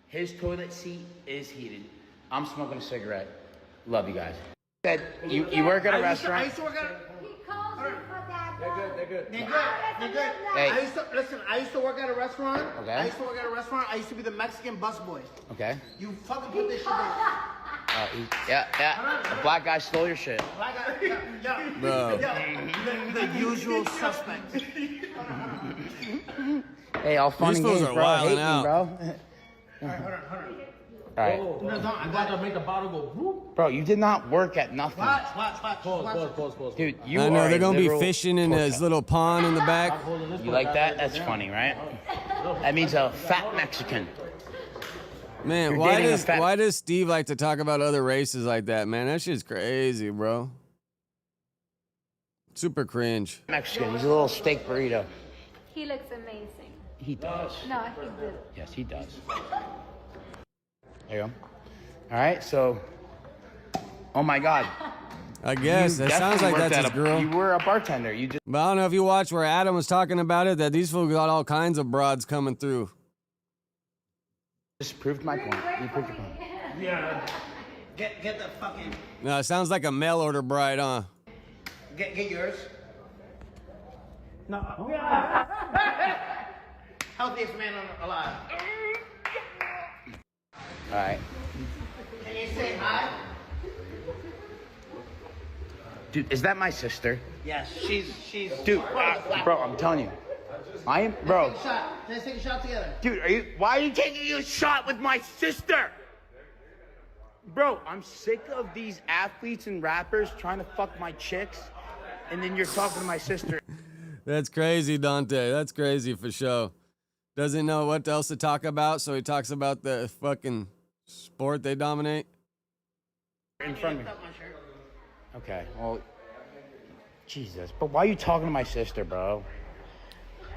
His toilet seat is heated. I'm smoking a cigarette. Love you guys. You work at a restaurant. I used to work at They're good. Hey. I used to work at a restaurant. Okay. I used to work at a restaurant. I used to be the Mexican busboy. Okay. You fucking put this shit down. Yeah. The black guy stole your shit. Black guy, yeah. Bro. The usual suspects. Hey, all fun These and fools games, are bro. wilding Hate me, out. bro. Hold on. All right. No, I'm glad to make the bottle go whoop. Bro, you did not work at nothing. Watch. Pause. Dude, you I know, are they're a going to be literal fishing in his little pond in the back. You like that? That's funny, right? That means a fat Mexican. Man, You're why dating a fat- does Steve like to talk about other races like that, man? That shit's crazy, bro. Super cringe. Mexican. He's a little steak burrito. He looks amazing. He does. No, he did. Yes, he does. There you go. All right, so. Oh my God. I guess. You That sounds definitely like worked that's at his girl. You were a bartender. You just. But I don't know if you watched where Adam was talking about it, that these fools got all kinds of broads coming through. Just proved my point. You proved your point. Yeah. Get the fucking. No, it sounds like a mail order bride, huh? Get yours. No. Healthiest man alive. All right. Can you say hi? Dude, is that my sister? Yes, she's. Dude, bro, I'm telling you. I am, bro. Take a shot. Let's take a shot together. Dude, why are you taking a shot with my sister? Bro, I'm sick of these athletes and rappers trying to fuck my chicks, and then you're talking to my sister. That's crazy, Dante. That's crazy for sure. Doesn't know what else to talk about, so he talks about the fucking sport they dominate. In front of me. Okay, well, Jesus. But why are you talking to my sister, bro?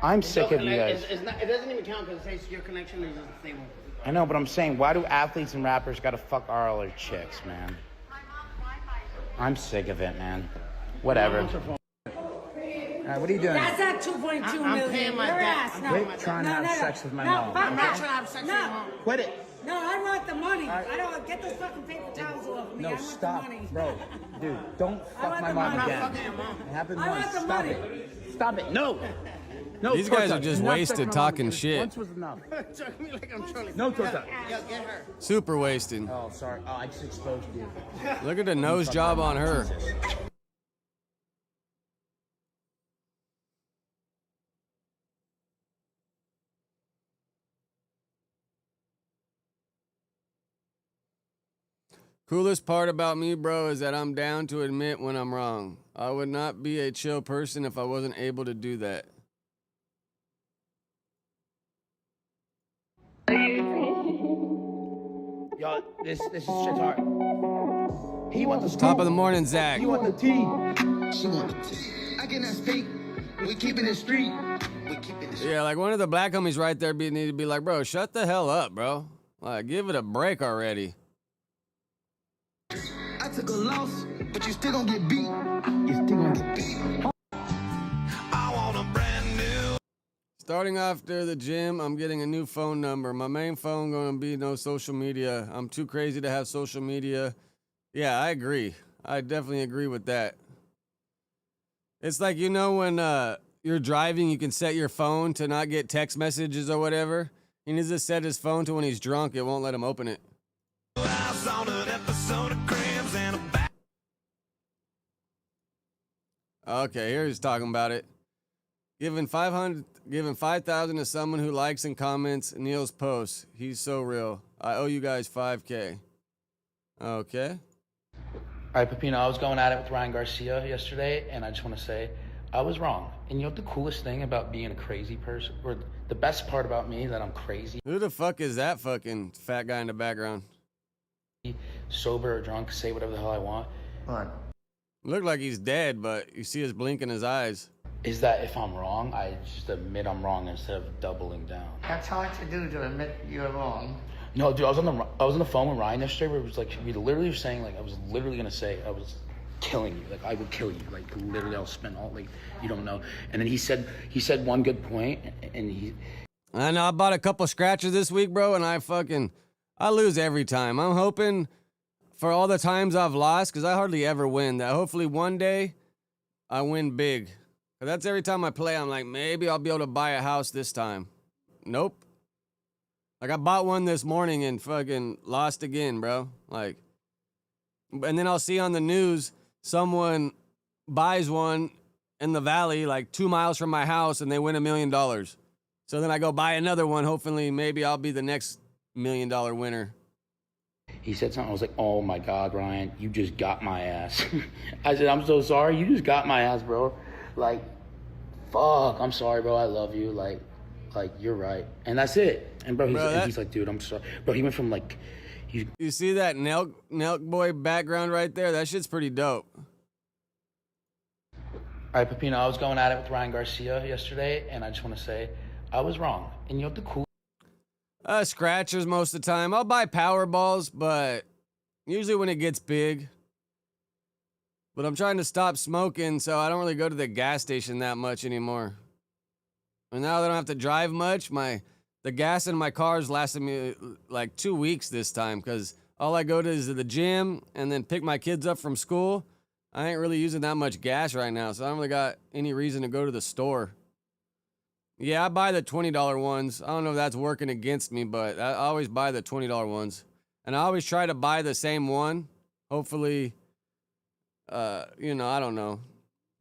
I'm sick of you guys. It doesn't even count because it says your connection is the same one. I know, but I'm saying, why do athletes and rappers gotta fuck all their chicks, man? I'm sick of it, man. Whatever. All right, what are you doing? That's not 2.2 million. I'm paying my Your debt. ass. No. Quit trying to have sex with my mom. fuck I'm not that. trying to have sex with your mom. Quit it. No, I want the money. I don't get those fucking paper towels off me. I No, want stop, the money. bro. Dude, don't I fuck want my the mom money. again. I'm not fucking your mom. It happened I once. want the Stop money. it. Stop it. No. No, These guys Torta, are just enough wasted sex with my talking mom. shit. Once was enough. Talk to me like I'm trolling. No, Torta. Yeah, get her. Super wasted. Oh, sorry. Oh, I just exposed you. Look at the nose job on her. Coolest part about me, bro, is that I'm down to admit when I'm wrong. I would not be a chill person if I wasn't able to do that. Yo, this is shit hard. He want the Top of the morning, Zach. You want the tea? She want the tea. I cannot speak. We keeping it street. We keeping it street. Yeah, like one of the black homies right there need to be like, bro, shut the hell up, bro. Like, give it a break already. I took a loss, but you still gonna get beat. You still gonna get beat. I want a brand new. Starting after the gym, I'm getting a new phone number. My main phone gonna be no social media. I'm too crazy to have social media. Yeah, I agree. I definitely agree with that. It's like, you know, when you're driving, you can set your phone to not get text messages or whatever. He needs to set his phone to when he's drunk. It won't let him open it. Okay, here he's talking about it. Giving 5,000 to someone who likes and comments Neil's posts. He's so real. I owe you guys $5K. Okay. All right, Pepino, I was going at it with Ryan Garcia yesterday, and I just want to say I was wrong. And you know what the coolest thing about being a crazy person, or the best part about me, that I'm crazy, Who the fuck is that fucking fat guy in the background? sober or drunk, say whatever the hell I want. What? Look like he's dead, but you see his blink in his eyes. Is that if I'm wrong, I just admit I'm wrong instead of doubling down. That's hard to do, to admit you're wrong. No, dude, I was on the phone with Ryan yesterday where it was like, we literally were saying, like, I was literally gonna say I was killing you. Like, I would kill you. Like, literally, I'll spend all, like, you don't know. And then he said one good point, and he... I know, I bought a couple scratchers this week, bro, and I lose every time. I'm hoping for all the times I've lost, because I hardly ever win, that hopefully one day I win big. But that's every time I play, I'm like, maybe I'll be able to buy a house this time. Nope. Like, I bought one this morning and fucking lost again, bro. Like, and then I'll see on the news someone buys one in the valley, like 2 miles from my house, and they win $1 million. So then I go buy another one. Hopefully, maybe I'll be the next $1 million winner. He said something, I was like, oh my God, Ryan, you just got my ass. I said, I'm so sorry, you just got my ass, bro. Like, fuck, I'm sorry, bro, I love you, like, you're right. And that's it. And bro, he's like, dude, I'm sorry. Bro, he went from like, You see that Nelk boy background right there? That shit's pretty dope. All right, Pepino, I was going at it with Ryan Garcia yesterday, and I just want to say I was wrong. And you know what the cool... Scratchers most of the time. I'll buy Powerballs, but usually when it gets big. But I'm trying to stop smoking, so I don't really go to the gas station that much anymore. And now that I don't have to drive much, the gas in my car is lasting me like 2 weeks this time, because all I go to is the gym and then pick my kids up from school. I ain't really using that much gas right now, so I don't really got any reason to go to the store. Yeah, I buy the $20 ones. I don't know if that's working against me, but I always buy the $20 ones. And I always try to buy the same one. Hopefully, I don't know.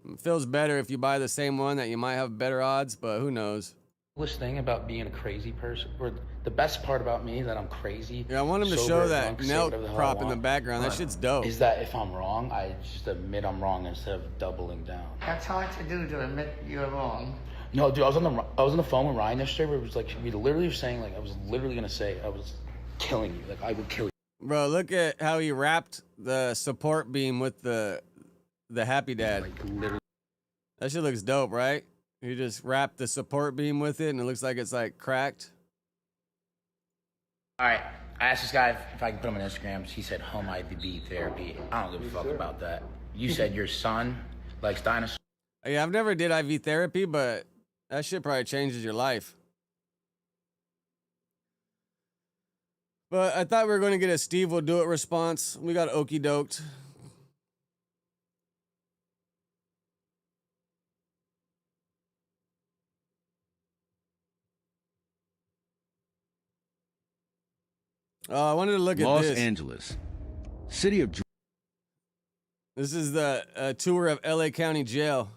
It feels better if you buy the same one, that you might have better odds, but who knows. Coolest thing about being a crazy person, or the best part about me, that I'm crazy. Yeah, I want him to show that Nelk prop in the background. That shit's dope. Is that if I'm wrong, I just admit I'm wrong instead of doubling down. That's hard to do, to admit you're wrong. No, dude, I was on the phone with Ryan yesterday where it was like, we literally were saying, like, I was literally gonna say I was killing you. Like, I would kill you. Bro, look at how he wrapped the support beam with the Happy Dad. Like, literally. That shit looks dope, right? You just wrap the support beam with it, and it looks like it's like cracked. All right, I asked this guy if I can put him on Instagram. He said home IVB therapy. I don't give a fuck about that. You said your son likes dinosaurs. Yeah, I've never did IV therapy, but that shit probably changes your life. But I thought we were going to get a Steve will do it response. We got okey doked. I wanted to look at Los this. Angeles, city of. This is the tour of LA County Jail.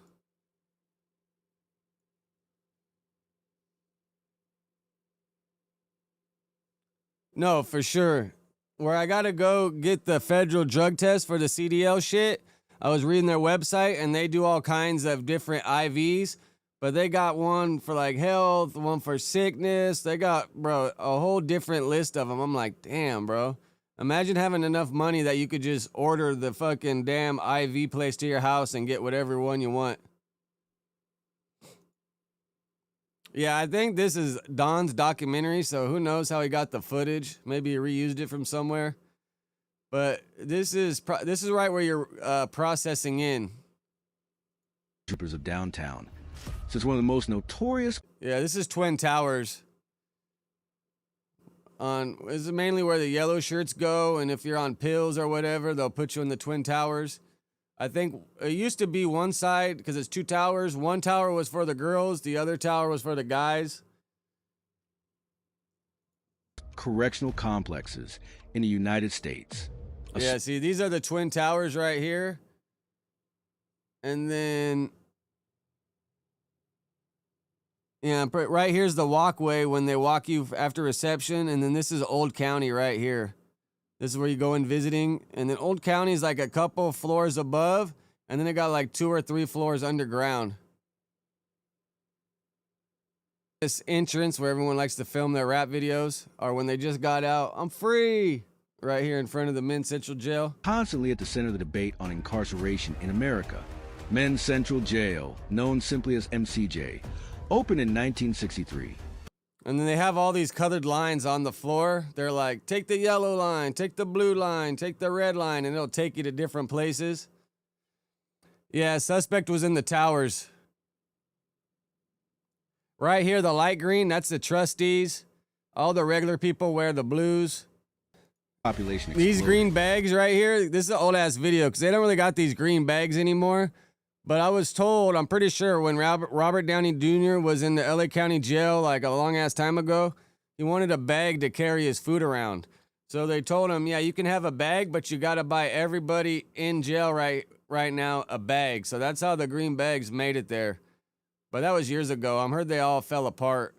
No, for sure. Where I gotta go get the federal drug test for the CDL shit, I was reading their website and they do all kinds of different IVs, but they got one for like health, one for sickness. They got, bro, a whole different list of them. I'm like, damn, bro. Imagine having enough money that you could just order the fucking damn IV place to your house and get whatever one you want. Yeah, I think this is Don's documentary, so who knows how he got the footage. Maybe he reused it from somewhere. But this is right where you're processing in. Troopers of downtown. So it's one of the most notorious. Yeah, this is Twin Towers. This is mainly where the yellow shirts go, and if you're on pills or whatever, they'll put you in the Twin Towers. I think it used to be one side, because it's two towers. One tower was for the girls, the other tower was for the guys. Correctional complexes in the United States. Yeah, see, these are the Twin Towers right here. And then, yeah, right here's the walkway when they walk you after reception. And then this is Old County right here. This is where you go in visiting. And then Old County is like a couple floors above. And then it got like 2 or 3 floors underground. This entrance where everyone likes to film their rap videos, or when they just got out, I'm free, right here in front of the Men's Central Jail. Constantly at the center of the debate on incarceration in America. Men's Central Jail, known simply as MCJ, opened in 1963. And then they have all these colored lines on the floor. They're like, take the yellow line, take the blue line, take the red line, and it'll take you to different places. Yeah, suspect was in the towers. Right here, the light green, that's the trustees. All the regular people wear the blues. Population These exploded. green bags right here, this is an old ass video because they don't really got these green bags anymore. But I was told, I'm pretty sure when Robert Downey Jr. was in the LA County jail like a long ass time ago, he wanted a bag to carry his food around. So they told him, yeah, you can have a bag, but you got to buy everybody in jail right now a bag. So that's how the green bags made it there. But that was years ago. I'm heard they all fell apart.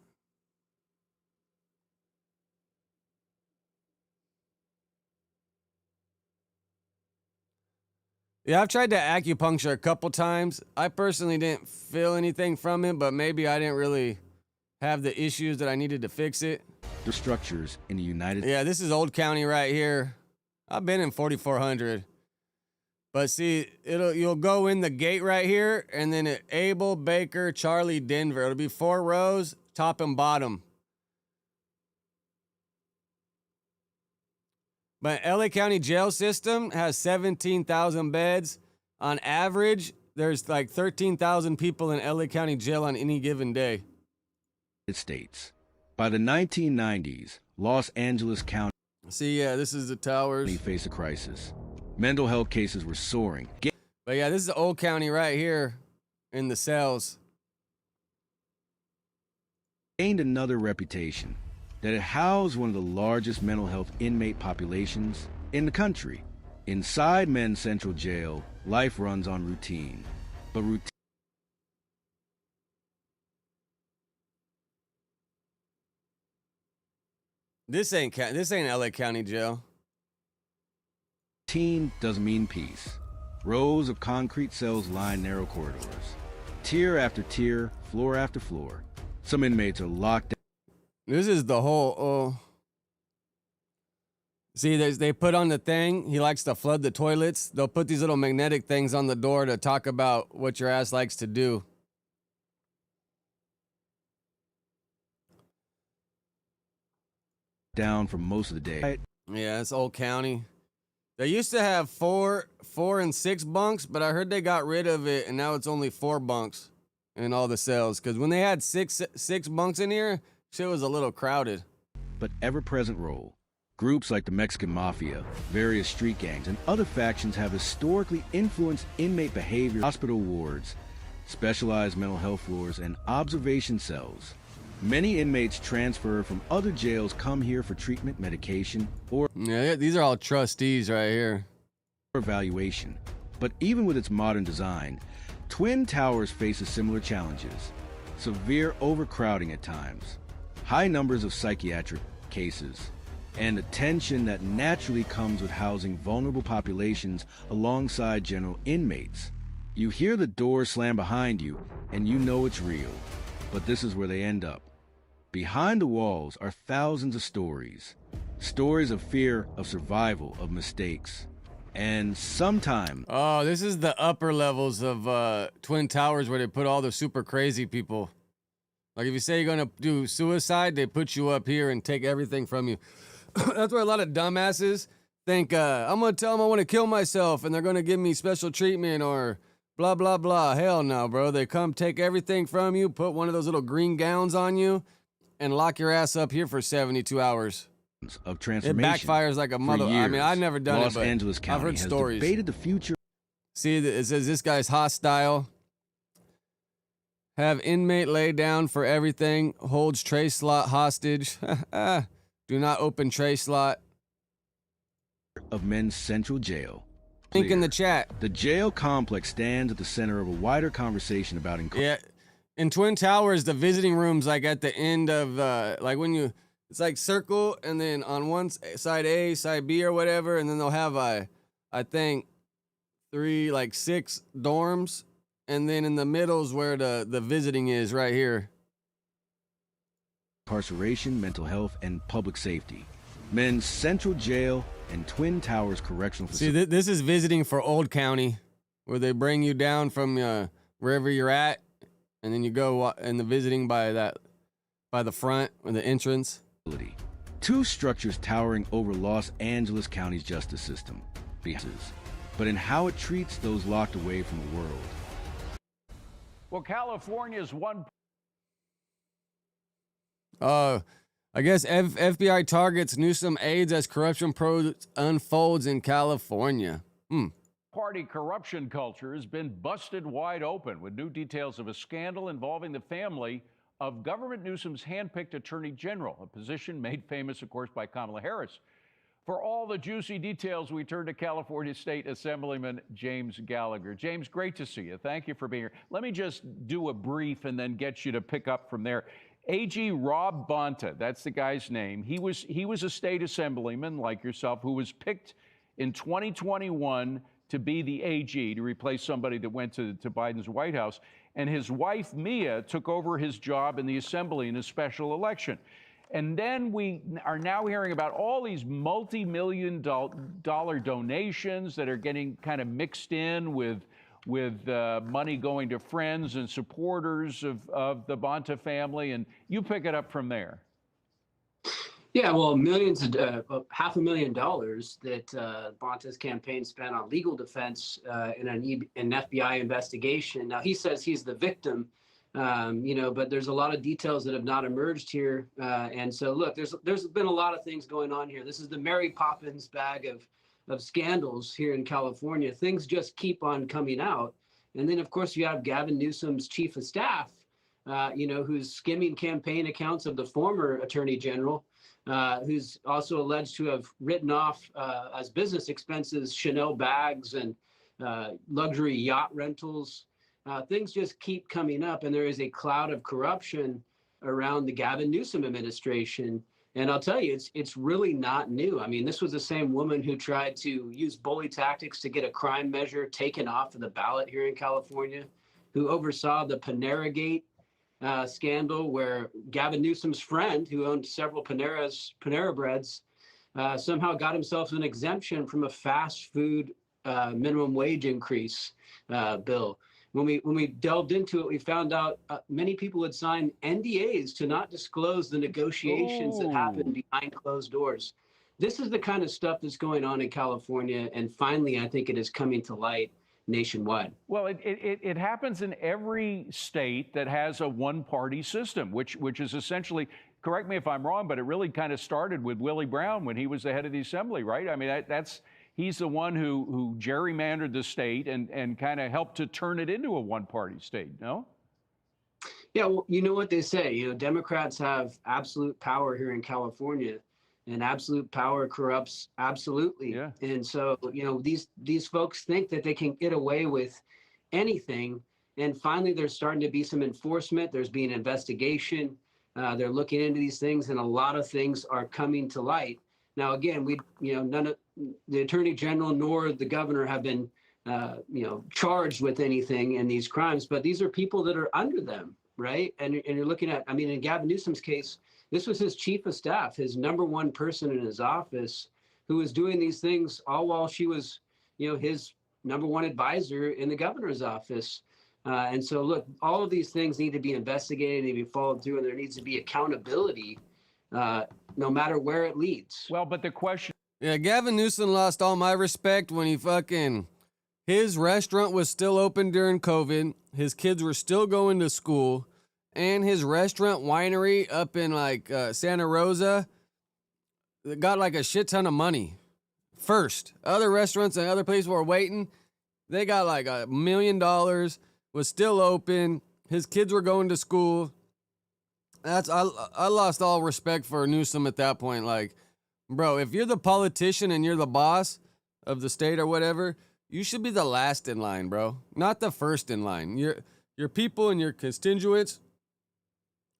Yeah, I've tried to acupuncture a couple times. I personally didn't feel anything from it, but maybe I didn't really have the issues that I needed to fix it. The structures in the United States. Yeah, this is Old County right here. I've been in 4400. But see, you'll go in the gate right here, and then it Abel, Baker, Charlie, Denver. It'll be 4 rows, top and bottom. But LA County jail system has 17,000 beds. On average, there's like 13,000 people in LA County jail on any given day. States. By the 1990s, Los Angeles County. See, yeah, this is the towers. Faced a crisis. Mental health cases were soaring. But yeah, this is the Old County right here in the cells. Gained another reputation that it housed one of the largest mental health inmate populations in the country. Inside Men's Central Jail, life runs on routine. But This ain't LA County jail. Routine doesn't mean peace. Rows of concrete cells line narrow corridors. Tier after tier, floor after floor. Some inmates are locked down. This is the whole, See, they put on the thing. He likes to flood the toilets. They'll put these little magnetic things on the door to talk about what your ass likes to do. Down for most of the day. Yeah, it's Old County. They used to have 4 and 6 bunks, but I heard they got rid of it, and now it's only 4 bunks in all the cells. Because when they had six bunks in here, shit was a little crowded. But ever-present role. Groups like the Mexican Mafia, various street gangs, and other factions have historically influenced inmate behavior. Hospital wards, specialized mental health floors, and observation cells. Many inmates transfer from other jails come here for treatment, medication, or these are all trustees right here. Evaluation. But even with its modern design, Twin Towers faces similar challenges. Severe overcrowding at times, high numbers of psychiatric cases, and the tension that naturally comes with housing vulnerable populations alongside general inmates. You hear the door slam behind you, and you know it's real. But this is where they end up. Behind the walls are thousands of stories. Stories of fear, of survival, of mistakes. And sometimes... Oh, this is the upper levels of Twin Towers where they put all the super crazy people. Like if you say you're going to do suicide, they put you up here and take everything from you. That's where a lot of dumbasses think, I'm going to tell them I want to kill myself and they're going to give me special treatment or blah, blah, blah. Hell no, bro. They come take everything from you, put one of those little green gowns on you, and lock your ass up here for 72 hours. Of transformation. It backfires like a mother. I mean, I've never done Los it, but Angeles County I've heard has stories. Debated the future. See, it says this guy's hostile. Have inmate lay down for everything. Holds tray slot hostage. Do not open tray slot. Of Men's Central Jail. Link in the chat. The jail complex stands at the center of a wider conversation about Yeah. In Twin Towers, the visiting rooms, like at the end of, like when you It's like circle, and then on one side A, side B, or whatever, and then they'll have I think 6 dorms, and then in the middle is where the visiting is right here. Incarceration, mental health, and public safety. Men's Central Jail and Twin Towers Correctional See, Facility. this is visiting for Old County, where they bring you down from wherever you're at, and then you go in the visiting by the front or the entrance. 2 structures towering over Los Angeles County's justice system, but in how it treats those locked away from the world. Well, California's one. I guess FBI targets Newsom aides as corruption probe unfolds in California. Party corruption culture has been busted wide open with new details of a scandal involving the family of Governor Newsom's handpicked attorney general, a position made famous, of course, by Kamala Harris. For all the juicy details, we turn to California State Assemblyman James Gallagher. James, great to see you. Thank you for being here. Let me just do a brief and then get you to pick up from there. AG Rob Bonta, that's the guy's name. He was a state assemblyman like yourself who was picked in 2021 to be the AG, to replace somebody that went to Biden's White House. And his wife, Mia, took over his job in the assembly in a special election. And then we are now hearing about all these multi-million dollar donations that are getting kind of mixed in with money going to friends and supporters of the Bonta family. And you pick it up from there. Yeah, well, $500,000 that Bonta's campaign spent on legal defense in an FBI investigation. Now, he says he's the victim, but there's a lot of details that have not emerged here. And so, look, there's been a lot of things going on here. This is the Mary Poppins bag of scandals here in California. Things just keep on coming out. And then, of course, you have Gavin Newsom's chief of staff, who's skimming campaign accounts of the former attorney general. Who's also alleged to have written off as business expenses Chanel bags and luxury yacht rentals. Things just keep coming up, and there is a cloud of corruption around the Gavin Newsom administration. And I'll tell you, it's really not new. I mean, this was the same woman who tried to use bully tactics to get a crime measure taken off of the ballot here in California, who oversaw the Panera-gate scandal, where Gavin Newsom's friend, who owned several Panera Breads, somehow got himself an exemption from a fast food minimum wage increase bill. When we delved into it, we found out many people had signed NDAs to not disclose the negotiations that happened behind closed doors. This is the kind of stuff that's going on in California, and finally, I think it is coming to light nationwide. Well, it happens in every state that has a one-party system, which is essentially, correct me if I'm wrong, but it really kind of started with Willie Brown when he was the head of the assembly, right? I mean, he's the one who gerrymandered the state and kind of helped to turn it into a one-party state, no? Yeah, well, you know what they say, Democrats have absolute power here in California. And absolute power corrupts absolutely. Yeah. And so, these folks think that they can get away with anything. And finally, there's starting to be some enforcement. There's being an investigation. They're looking into these things, and a lot of things are coming to light. Now, again, none of the attorney general nor the governor have been, charged with anything in these crimes. But these are people that are under them, right? And you're looking at, in Gavin Newsom's case, this was his chief of staff, his number one person in his office, who was doing these things all while she was, his number one advisor in the governor's office. And so, look, all of these things need to be investigated, need to be followed through, and there needs to be accountability, no matter where it leads. Well, but the question... Yeah, Gavin Newsom lost all my respect when his restaurant was still open during COVID. His kids were still going to school. And his restaurant winery up in Santa Rosa got a shit ton of money first. Other restaurants and other places were waiting. They got $1 million, was still open. His kids were going to school. I lost all respect for Newsom at that point. Bro, if you're the politician and you're the boss of the state or whatever, you should be the last in line, bro. Not the first in line. Your people and your constituents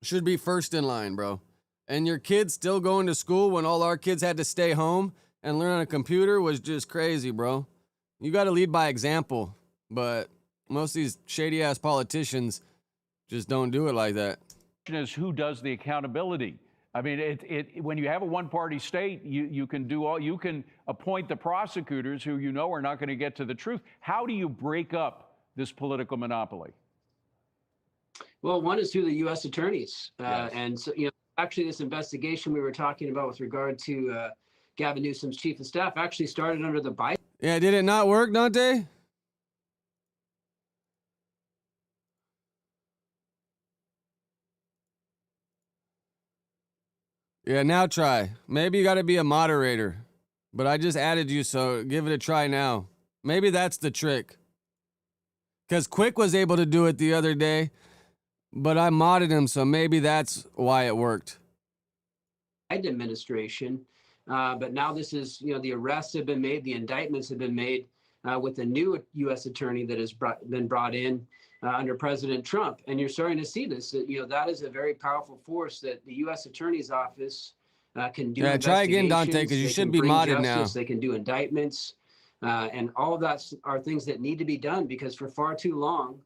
should be first in line, bro. and your kids still going to school when all our kids had to stay home and learn on a computer was just crazy, bro. You got to lead by example, but most of these shady ass politicians just don't do it like that. Is who does the accountability? I mean, when you have a one-party state, you can appoint the prosecutors who you know are not going to get to the truth. How do you break up this political monopoly? Well, one is through the U.S. attorneys, Yes. and so actually, this investigation we were talking about with regard to Gavin Newsom's chief of staff actually started under the Biden. Yeah, did it not work, Dante? Yeah, now try. Maybe you got to be a moderator. But I just added you, so give it a try now. Maybe that's the trick. Because Quick was able to do it the other day, but I modded him, so maybe that's why it worked. Biden administration, but now this is, the arrests have been made, the indictments have been made with a new U.S. attorney that has been brought in under President Trump, and you're starting to see this. That is a very powerful force that the U.S. Attorney's Office can do. Yeah, try again, Dante, because you should be modded now. They can do indictments, and all of that are things that need to be done because for far too long,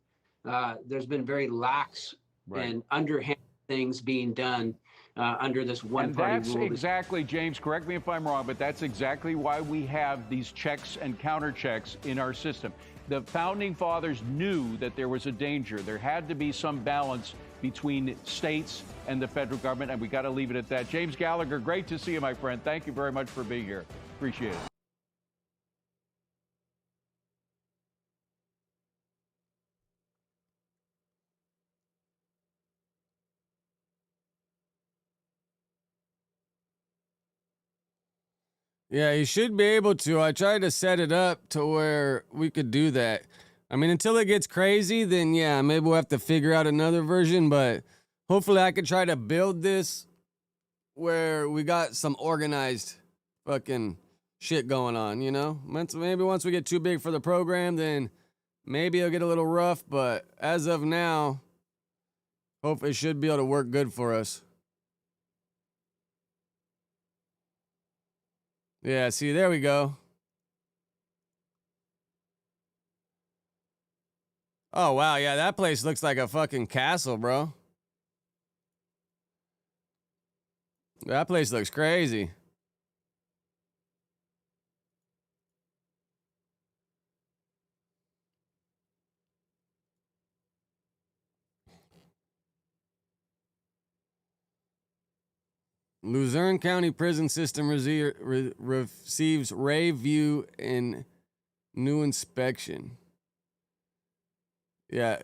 there's been very lax and underhand things being done under this one-party rule. That's exactly, James, correct me if I'm wrong, but that's exactly why we have these checks and counter-checks in our system. The founding fathers knew that there was a danger. There had to be some balance between states and the federal government, and we got to leave it at that. James Gallagher, great to see you, my friend. Thank you very much for being here. Appreciate it. Yeah, you should be able to. I tried to set it up to where we could do that. I mean, until it gets crazy, then yeah, maybe we'll have to figure out another version, but hopefully I could try to build this where we got some organized fucking shit going on, you know? Maybe once we get too big for the program, then maybe it'll get a little rough, but as of now, hopefully it should be able to work good for us. Yeah, see, there we go. Oh, wow, yeah, that place looks like a fucking castle, bro. That place looks crazy. Luzerne County Prison System receives rave view in new inspection. Yeah,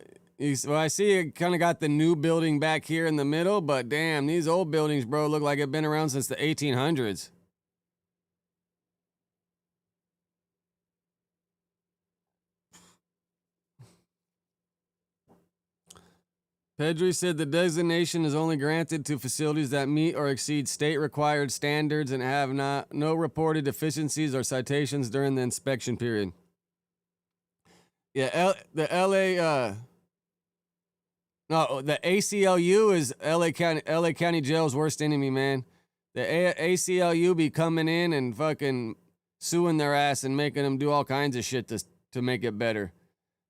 well, I see it kind of got the new building back here in the middle, but damn, these old buildings, bro, look like they've been around since the 1800s. Pedri said the designation is only granted to facilities that meet or exceed state-required standards and have no reported deficiencies or citations during the inspection period. Yeah, the ACLU is LA County Jail's worst enemy, man. The ACLU be coming in and fucking suing their ass and making them do all kinds of shit to make it better.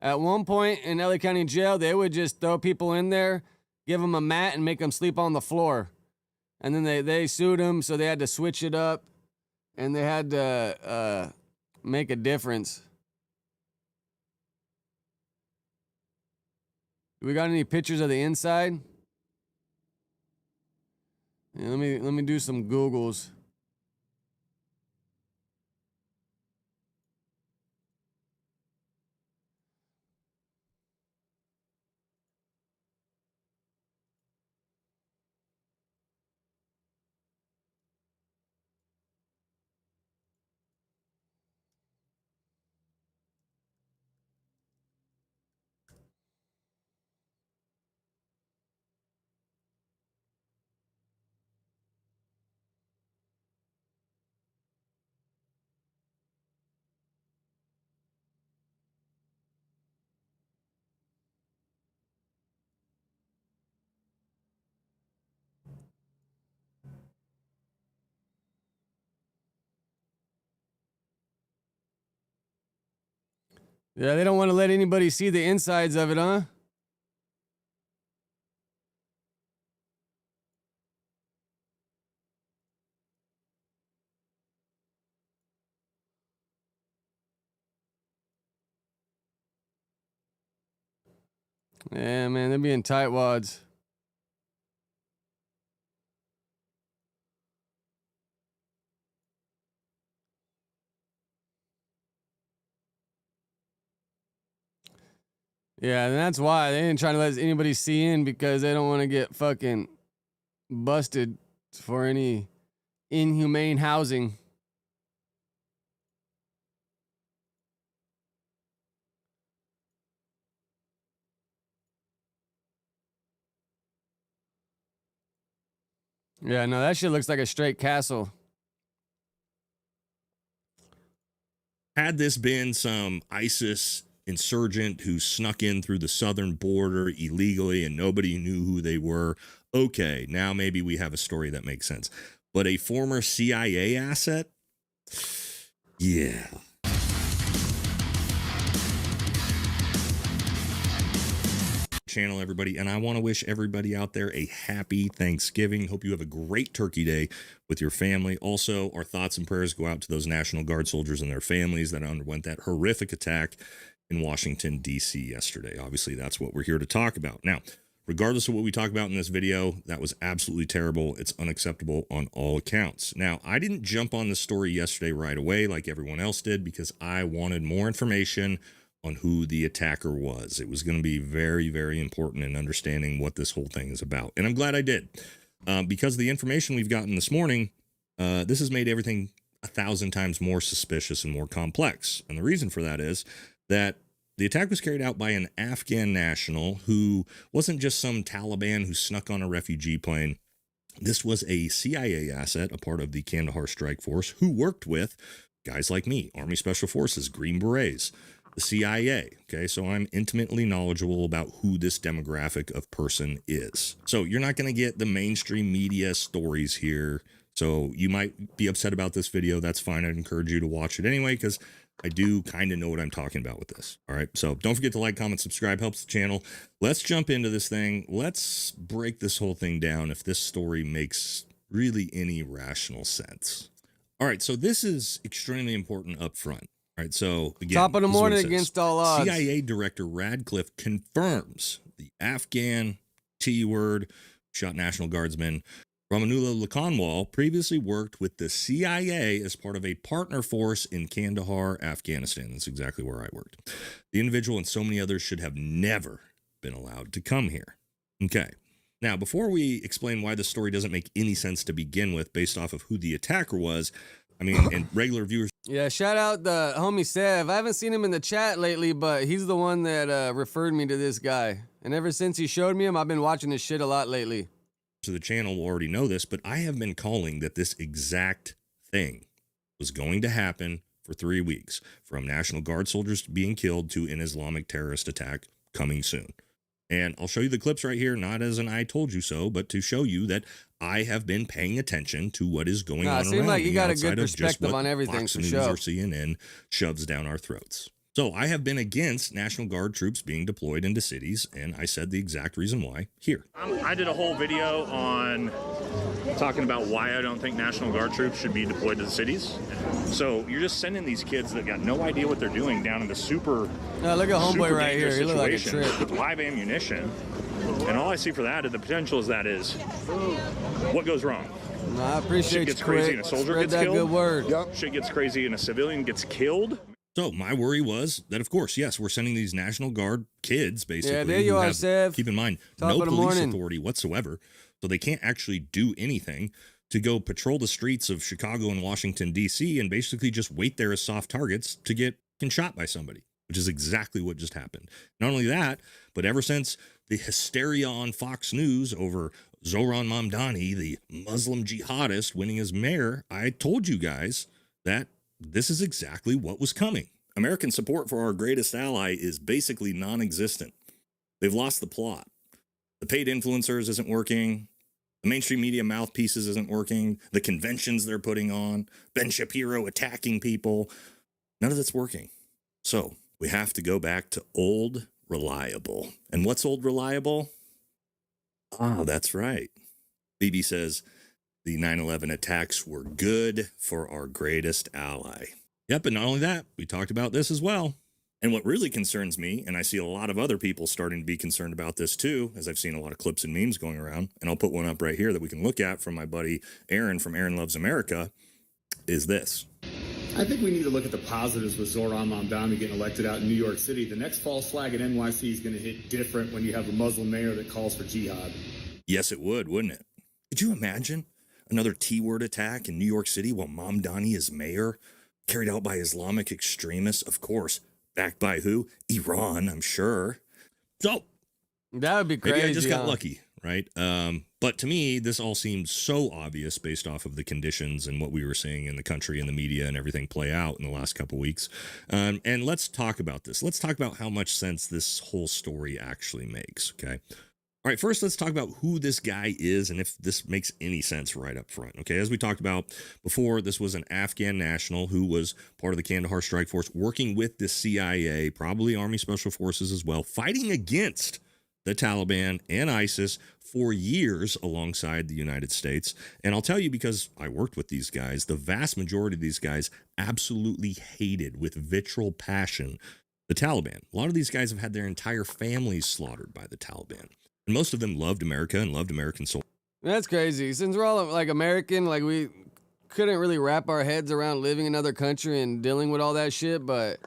At one point in LA County Jail, they would just throw people in there, give them a mat, and make them sleep on the floor. And then they sued them, so they had to switch it up, and they had to make a difference. We got any pictures of the inside? Yeah, let me do some Googles. Yeah, they don't want to let anybody see the insides of it, huh? Yeah, man, they're being tightwads. Yeah, and that's why they ain't trying to let anybody see in, because they don't want to get fucking busted for any inhumane housing. Yeah, no, that shit looks like a straight castle. Had this been some ISIS insurgent who snuck in through the southern border illegally and nobody knew who they were, okay, now maybe we have a story that makes sense. But a former CIA asset? Yeah. Channel, everybody, and I want to wish everybody out there a happy Thanksgiving. Hope you have a great turkey day with your family. Also, our thoughts and prayers go out to those National Guard soldiers and their families that underwent that horrific attack in Washington, D.C. yesterday. Obviously, that's what we're here to talk about. Now, regardless of what we talk about in this video, that was absolutely terrible. It's unacceptable on all accounts. Now, I didn't jump on this story yesterday right away like everyone else did because I wanted more information on who the attacker was. It was going to be very, very important in understanding what this whole thing is about. And I'm glad I did. Because the information we've gotten this morning, this has made everything 1,000 times more suspicious and more complex. And the reason for that is that the attack was carried out by an Afghan national who wasn't just some Taliban who snuck on a refugee plane. This was a CIA asset, a part of the Kandahar Strike Force, who worked with guys like me, Army Special Forces, Green Berets, the CIA. Okay, so I'm intimately knowledgeable about who this demographic of person is. So you're not going to get the mainstream media stories here. So you might be upset about this video. That's fine. I'd encourage you to watch it anyway, because I do kind of know what I'm talking about with this. All right, so don't forget to like, comment, subscribe, helps the channel. Let's jump into this thing. Let's break this whole thing down if this story makes really any rational sense. All right, so this is extremely important up front. All right, so again, Top of the morning against all odds. CIA Director Radcliffe confirms the Afghan T-word shot National Guardsman Ramanullah Lakanwal previously worked with the CIA as part of a partner force in Kandahar, Afghanistan. That's exactly where I worked. The individual and so many others should have never been allowed to come here. Okay. Now, before we explain why this story doesn't make any sense to begin with based off of who the attacker was, I mean, and regular viewers. Yeah, shout out the homie Sev. I haven't seen him in the chat lately, but he's the one that referred me to this guy. And ever since he showed me him, I've been watching his shit a lot lately. So the channel will already know this, but I have been calling that this exact thing was going to happen for 3 weeks, from National Guard soldiers being killed to an Islamic terrorist attack coming soon. And I'll show you the clips right here, not as an I told you so, but to show you that I have been paying attention to what is going on around me. It seems like you got a good perspective on everything, Fox for News sure. or CNN shoves down our throats. So I have been against National Guard troops being deployed into cities, and I said the exact reason why here. I did a whole video on talking about why I don't think National Guard troops should be deployed to the cities. So you're just sending these kids that got no idea what they're doing down into super. No, look at homeboy right here. He look like a trip with live ammunition, and all I see for that, the potential is what goes wrong. No, I appreciate shit gets crazy and a soldier gets that killed. Good word. Yep. Shit gets crazy and a civilian gets killed. So my worry was that, of course, yes, we're sending these National Guard kids, basically. Yeah, there you are, Sev. Keep in mind, no police authority whatsoever, so they can't actually do anything, to go patrol the streets of Chicago and Washington, D.C., and basically just wait there as soft targets to get shot by somebody, which is exactly what just happened. Not only that, but ever since the hysteria on Fox News over Zohran Mamdani, the Muslim jihadist, winning as mayor, I told you guys that this is exactly what was coming. American support for our greatest ally is basically non-existent. They've lost the plot. The paid influencers isn't working. The mainstream media mouthpieces isn't working. The conventions they're putting on. Ben Shapiro attacking people. None of that's working. So we have to go back to old reliable. And what's old reliable? Oh, that's right. Bibi says the 9/11 attacks were good for our greatest ally. Yep, and not only that, we talked about this as well. And what really concerns me, and I see a lot of other people starting to be concerned about this too, as I've seen a lot of clips and memes going around, and I'll put one up right here that we can look at from my buddy Aaron from Aaron Loves America, is this. I think we need to look at the positives with Zohran Mamdani getting elected out in New York City. The next false flag at NYC is going to hit different when you have a Muslim mayor that calls for jihad. Yes, it would, wouldn't it? Could you imagine another T-word attack in New York City while Mamdani is mayor, carried out by Islamic extremists, of course, backed by who? Iran, I'm sure. So that would be crazy. Maybe I just got lucky, right? But to me, this all seems so obvious based off of the conditions and what we were seeing in the country and the media and everything play out in the last couple of weeks. And let's talk about this. Let's talk about how much sense this whole story actually makes, okay? All right, first, let's talk about who this guy is and if this makes any sense right up front. Okay, as we talked about before, this was an Afghan national who was part of the Kandahar Strike Force, working with the CIA, probably Army Special Forces as well, fighting against the Taliban and ISIS for years alongside the United States. And I'll tell you, because I worked with these guys, the vast majority of these guys absolutely hated with vitriol passion the Taliban. A lot of these guys have had their entire families slaughtered by the Taliban. And most of them loved America and loved American soldiers. That's crazy. Since we're all like American, like we couldn't really wrap our heads around living in another country and dealing with all that shit. But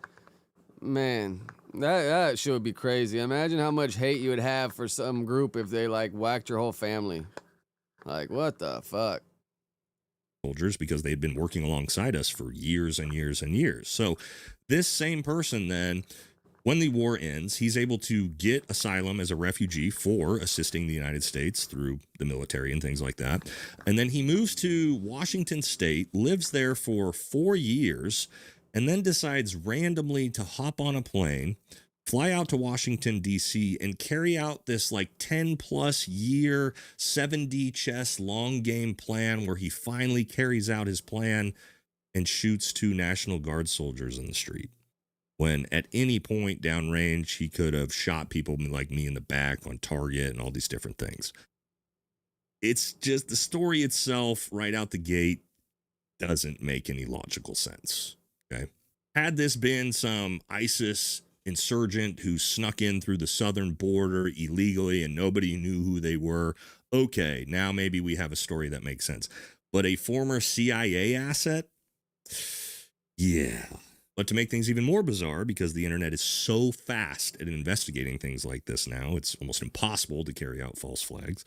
man, that shit would be crazy. Imagine how much hate you would have for some group if they like whacked your whole family. Like, what the fuck? Soldiers, because they had been working alongside us for years and years and years. So this same person then, when the war ends, he's able to get asylum as a refugee for assisting the United States through the military and things like that. And then he moves to Washington State, lives there for 4 years, and then decides randomly to hop on a plane, fly out to Washington, D.C., and carry out this like 10 plus year, 7D chess long game plan where he finally carries out his plan and shoots 2 National Guard soldiers in the street. When at any point downrange, he could have shot people like me in the back on target and all these different things. It's just the story itself right out the gate doesn't make any logical sense. Okay. Had this been some ISIS insurgent who snuck in through the southern border illegally and nobody knew who they were, okay, now maybe we have a story that makes sense. But a former CIA asset? Yeah. But to make things even more bizarre, because the internet is so fast at investigating things like this now, it's almost impossible to carry out false flags,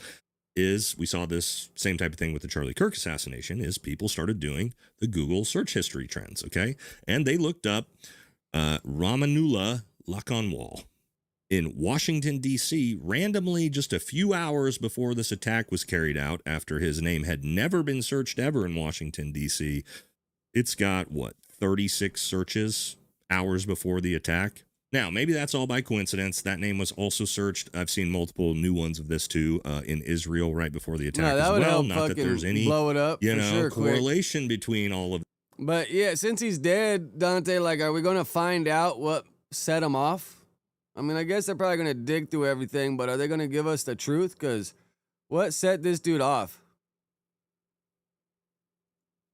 is we saw this same type of thing with the Charlie Kirk assassination, is people started doing the Google search history trends, okay? And they looked up Ramanullah Lakanwal in Washington, D.C., randomly just a few hours before this attack was carried out, after his name had never been searched ever in Washington, D.C. It's got, 36 searches hours before the attack. Now, maybe that's all by coincidence. That name was also searched. I've seen multiple new ones of this too in Israel right before the attack as well. Not that there's any blow it up, correlation between all of. But yeah, since he's dead, Dante, like, are we going to find out what set him off? I mean, I guess they're probably going to dig through everything, but are they going to give us the truth? Because what set this dude off?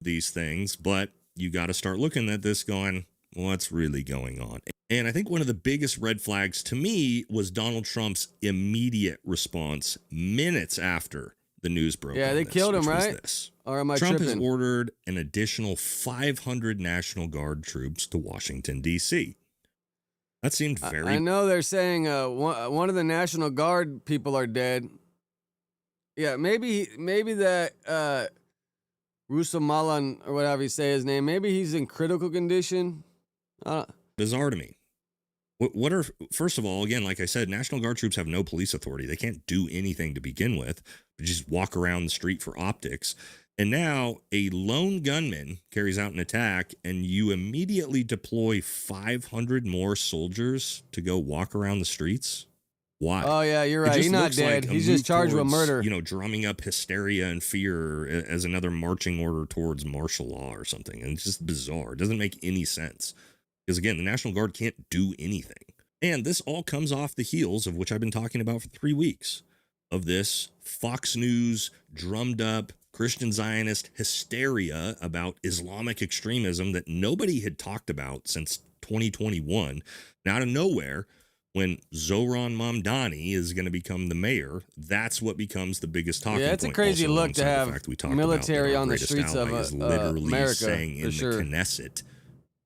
These things, but you got to start looking at this going, what's really going on? And I think one of the biggest red flags to me was Donald Trump's immediate response minutes after the news broke. Yeah, they killed him, right? Or am I Trump tripping? has ordered an additional 500 National Guard troops to Washington, D.C. That seemed very... I know they're saying one of the National Guard people are dead. Yeah, maybe that... Rusamalan, or whatever you say his name, maybe he's in critical condition. Bizarre to me. What are, first of all, again, like I said, National Guard troops have no police authority. They can't do anything to begin with, but just walk around the street for optics. And now a lone gunman carries out an attack, and you immediately deploy 500 more soldiers to go walk around the streets? Why? Oh, yeah, you're right. He's not dead. He's just charged with murder. Drumming up hysteria and fear as another marching order towards martial law or something. And it's just bizarre. It doesn't make any sense. Because again, the National Guard can't do anything. And this all comes off the heels of which I've been talking about for 3 weeks, of this Fox News drummed up Christian Zionist hysteria about Islamic extremism that nobody had talked about since 2021. Now, out of nowhere, when Zohran Mamdani is going to become the mayor, that's what becomes the biggest talking point. Yeah, it's a crazy also, look to have military on the streets of literally America, saying in for sure. the Knesset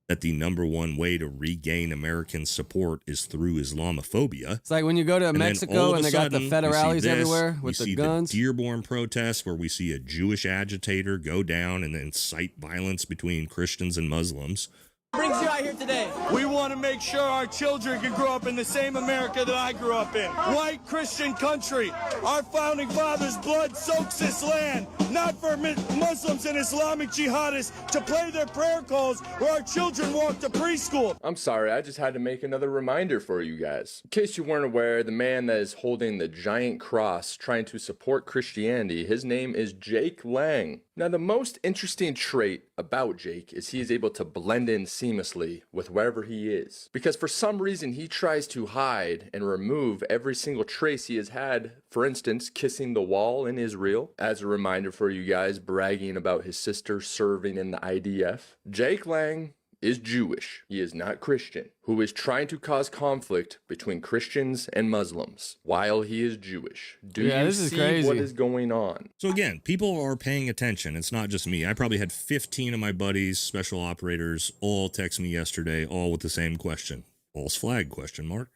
that the number one way to regain American support is through Islamophobia. It's like when you go to And then Mexico all of and a they got the sudden, we see federales this, everywhere we with the see guns. The Dearborn protests where we see a Jewish agitator go down and incite violence between Christians and Muslims. Brings you out here today? We want to make sure our children can grow up in the same America that I grew up in. White Christian country. Our founding fathers' blood soaks this land, not for Muslims and Islamic jihadists to play their prayer calls where our children walk to preschool. I'm sorry, I just had to make another reminder for you guys. In case you weren't aware, the man that is holding the giant cross trying to support Christianity, his name is Jake Lang. Now, the most interesting trait about Jake is he is able to blend in seamlessly with wherever he is. Because for some reason, he tries to hide and remove every single trace he has had, for instance, kissing the wall in Israel. As a reminder for you guys, bragging about his sister serving in the IDF. Jake Lang is Jewish. He is not Christian, who is trying to cause conflict between Christians and Muslims while he is Jewish. Do you see what is going on? So again, people are paying attention. It's not just me. I probably had 15 of my buddies, special operators, all text me yesterday, all with the same question. False flag question mark.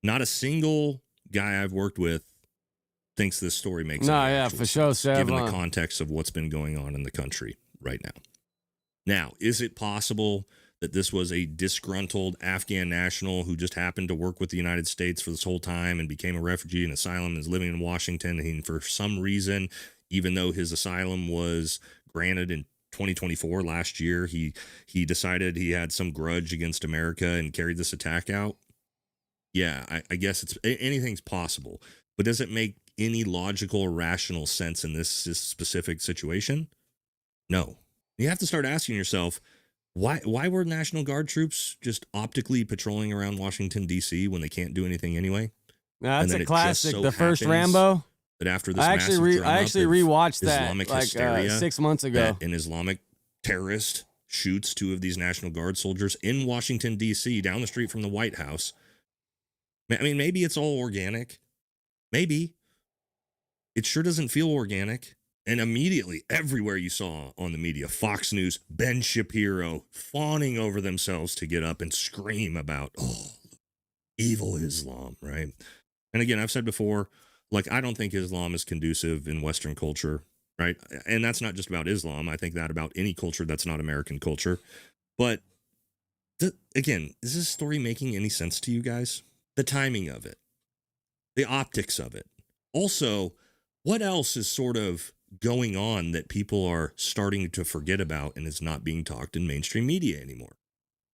Not a single guy I've worked with thinks this story makes No, any yeah, actual for sure, sense, given Savon. the context of what's been going on in the country right now. Now, is it possible that this was a disgruntled Afghan national who just happened to work with the United States for this whole time and became a refugee in asylum and is living in Washington, and for some reason, even though his asylum was granted in 2024 last year, he decided he had some grudge against America and carried this attack out? Yeah, I guess anything's possible. But does it make any logical or rational sense in this specific situation? No. You have to start asking yourself, why were National Guard troops just optically patrolling around Washington, D.C. when they can't do anything anyway? No, that's And a then it just classic. so The first happens Rambo. That after this I actually rewatched that Islamic like hysteria, 6 months ago. that an Islamic terrorist shoots 2 of these National Guard soldiers in Washington, D.C., down the street from the White House. I mean, maybe it's all organic. Maybe. It sure doesn't feel organic. And immediately, everywhere you saw on the media, Fox News, Ben Shapiro, fawning over themselves to get up and scream about, oh, evil Islam, right? And again, I've said before, like, I don't think Islam is conducive in Western culture, right? And that's not just about Islam. I think that about any culture that's not American culture. But, again, is this story making any sense to you guys? The timing of it, the optics of it. Also, what else is sort of going on that people are starting to forget about and is not being talked in mainstream media anymore?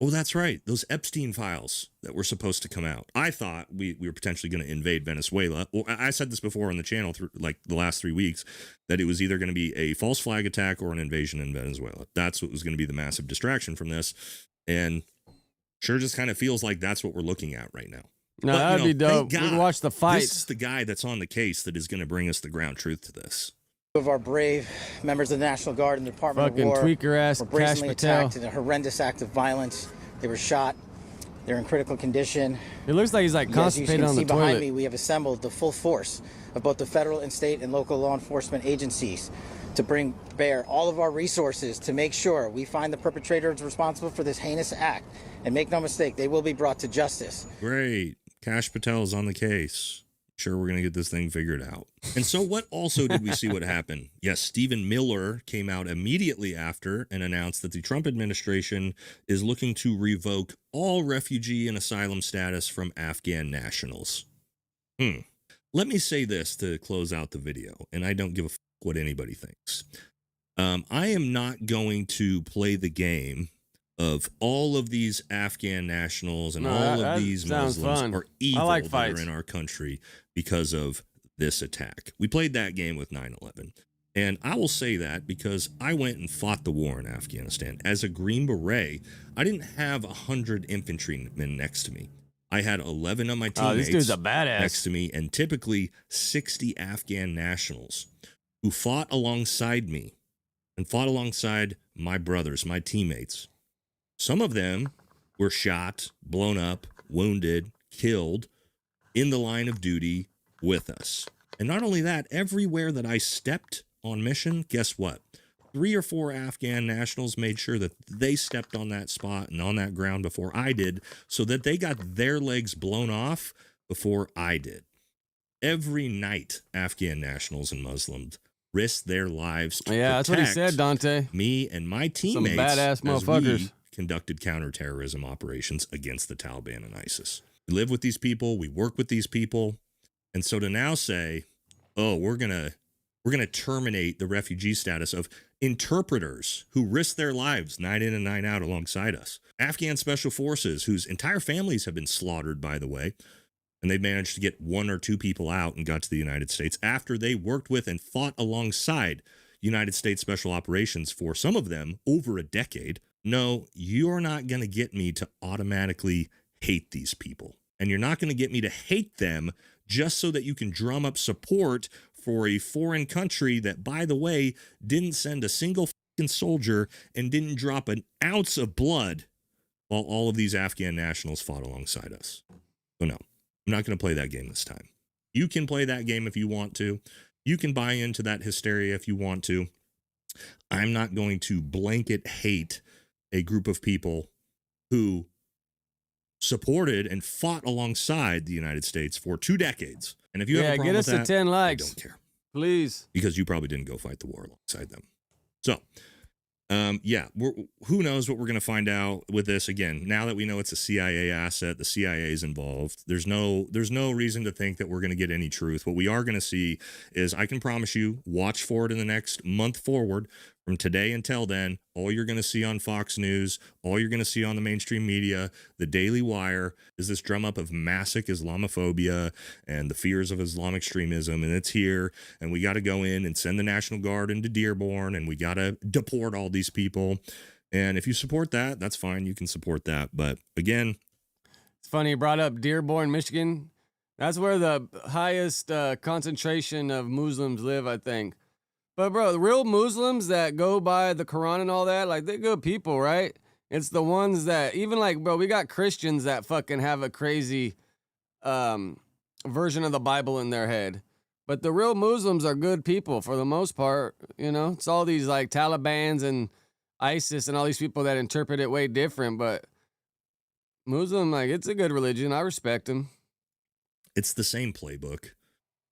Oh, that's right. Those Epstein files that were supposed to come out. I thought we were potentially going to invade Venezuela. Well, I said this before on the channel through like the last 3 weeks, that it was either going to be a false flag attack or an invasion in Venezuela. That's what was going to be the massive distraction from this. And sure just kind of feels like that's what we're looking at right now. No, But, that'd be dope. thank We'd God, watch the fights. This is the guy that's on the case that is going to bring us the ground truth to this. Of our brave members of the National Guard and the Department Fucking of War tweaker ass were brazenly Cash Patel. attacked in a horrendous act of violence. They were shot. They're in critical condition. It looks like he's like As you constipated can on see the behind toilet. me, we have assembled the full force of both the federal and state and local law enforcement agencies to bring bear all of our resources to make sure we find the perpetrators responsible for this heinous act. And make no mistake, they will be brought to justice. Great. Cash Patel is on the case. Sure, we're going to get this thing figured out. And so what also did we see what happened? Yes, Stephen Miller came out immediately after and announced that the Trump administration is looking to revoke all refugee and asylum status from Afghan nationals. Let me say this to close out the video, and I don't give a fuck what anybody thinks. I am not going to play the game of all of these Afghan nationals and all of these Muslims are evil that are in our country because of this attack. We played that game with 9/11. And I will say that because I went and fought the war in Afghanistan. As a Green Beret, I didn't have 100 infantrymen next to me. I had 11 of my teammates this dude's a badass. next to me, and typically 60 Afghan nationals who fought alongside me and fought alongside my brothers, my teammates. Some of them were shot, blown up, wounded, killed in the line of duty with us. And not only that, everywhere that I stepped on mission, guess what? 3 or 4 Afghan nationals made sure that they stepped on that spot and on that ground before I did, so that they got their legs blown off before I did. Every night, Afghan nationals and Muslims risked their lives to that's what he said, Dante. Me and my teammates Some badass motherfuckers. as we conducted counterterrorism operations against the Taliban and ISIS. We live with these people, we work with these people, and so to now say, oh, we're gonna terminate the refugee status of interpreters who risk their lives night in and night out alongside us. Afghan special forces whose entire families have been slaughtered, by the way, and they managed to get 1 or 2 people out and got to the United States after they worked with and fought alongside United States Special Operations for some of them over a decade. No, you're not going to get me to automatically hate these people. And you're not going to get me to hate them just so that you can drum up support for a foreign country that, by the way, didn't send a single fucking soldier and didn't drop an ounce of blood while all of these Afghan nationals fought alongside us. So no, I'm not going to play that game this time. You can play that game if you want to. You can buy into that hysteria if you want to. I'm not going to blanket hate a group of people who supported and fought alongside the United States for 2 decades. And if you have a problem get us with that, to 10 likes. I don't care. Please. Because you probably didn't go fight the war alongside them. So, who knows what we're going to find out with this. Again, now that we know it's a CIA asset, the CIA is involved. There's no reason to think that we're going to get any truth. What we are going to see is, I can promise you, watch for it in the next month forward. From today until then, all you're going to see on Fox News, all you're going to see on the mainstream media, the Daily Wire, is this drum up of massive Islamophobia and the fears of Islamic extremism. And it's here. And we got to go in and send the National Guard into Dearborn. And we got to deport all these people. And if you support that, that's fine. You can support that. But again, it's funny you brought up Dearborn, Michigan. That's where the highest concentration of Muslims live, I think. But, bro, the real Muslims that go by the Quran and all that, like, they're good people, right? It's the ones that, even like, bro, we got Christians that fucking have a crazy version of the Bible in their head. But the real Muslims are good people for the most part, you know? It's all these, like, Talibans and ISIS and all these people that interpret it way different. But Muslim, like, it's a good religion. I respect them. it's the same playbook.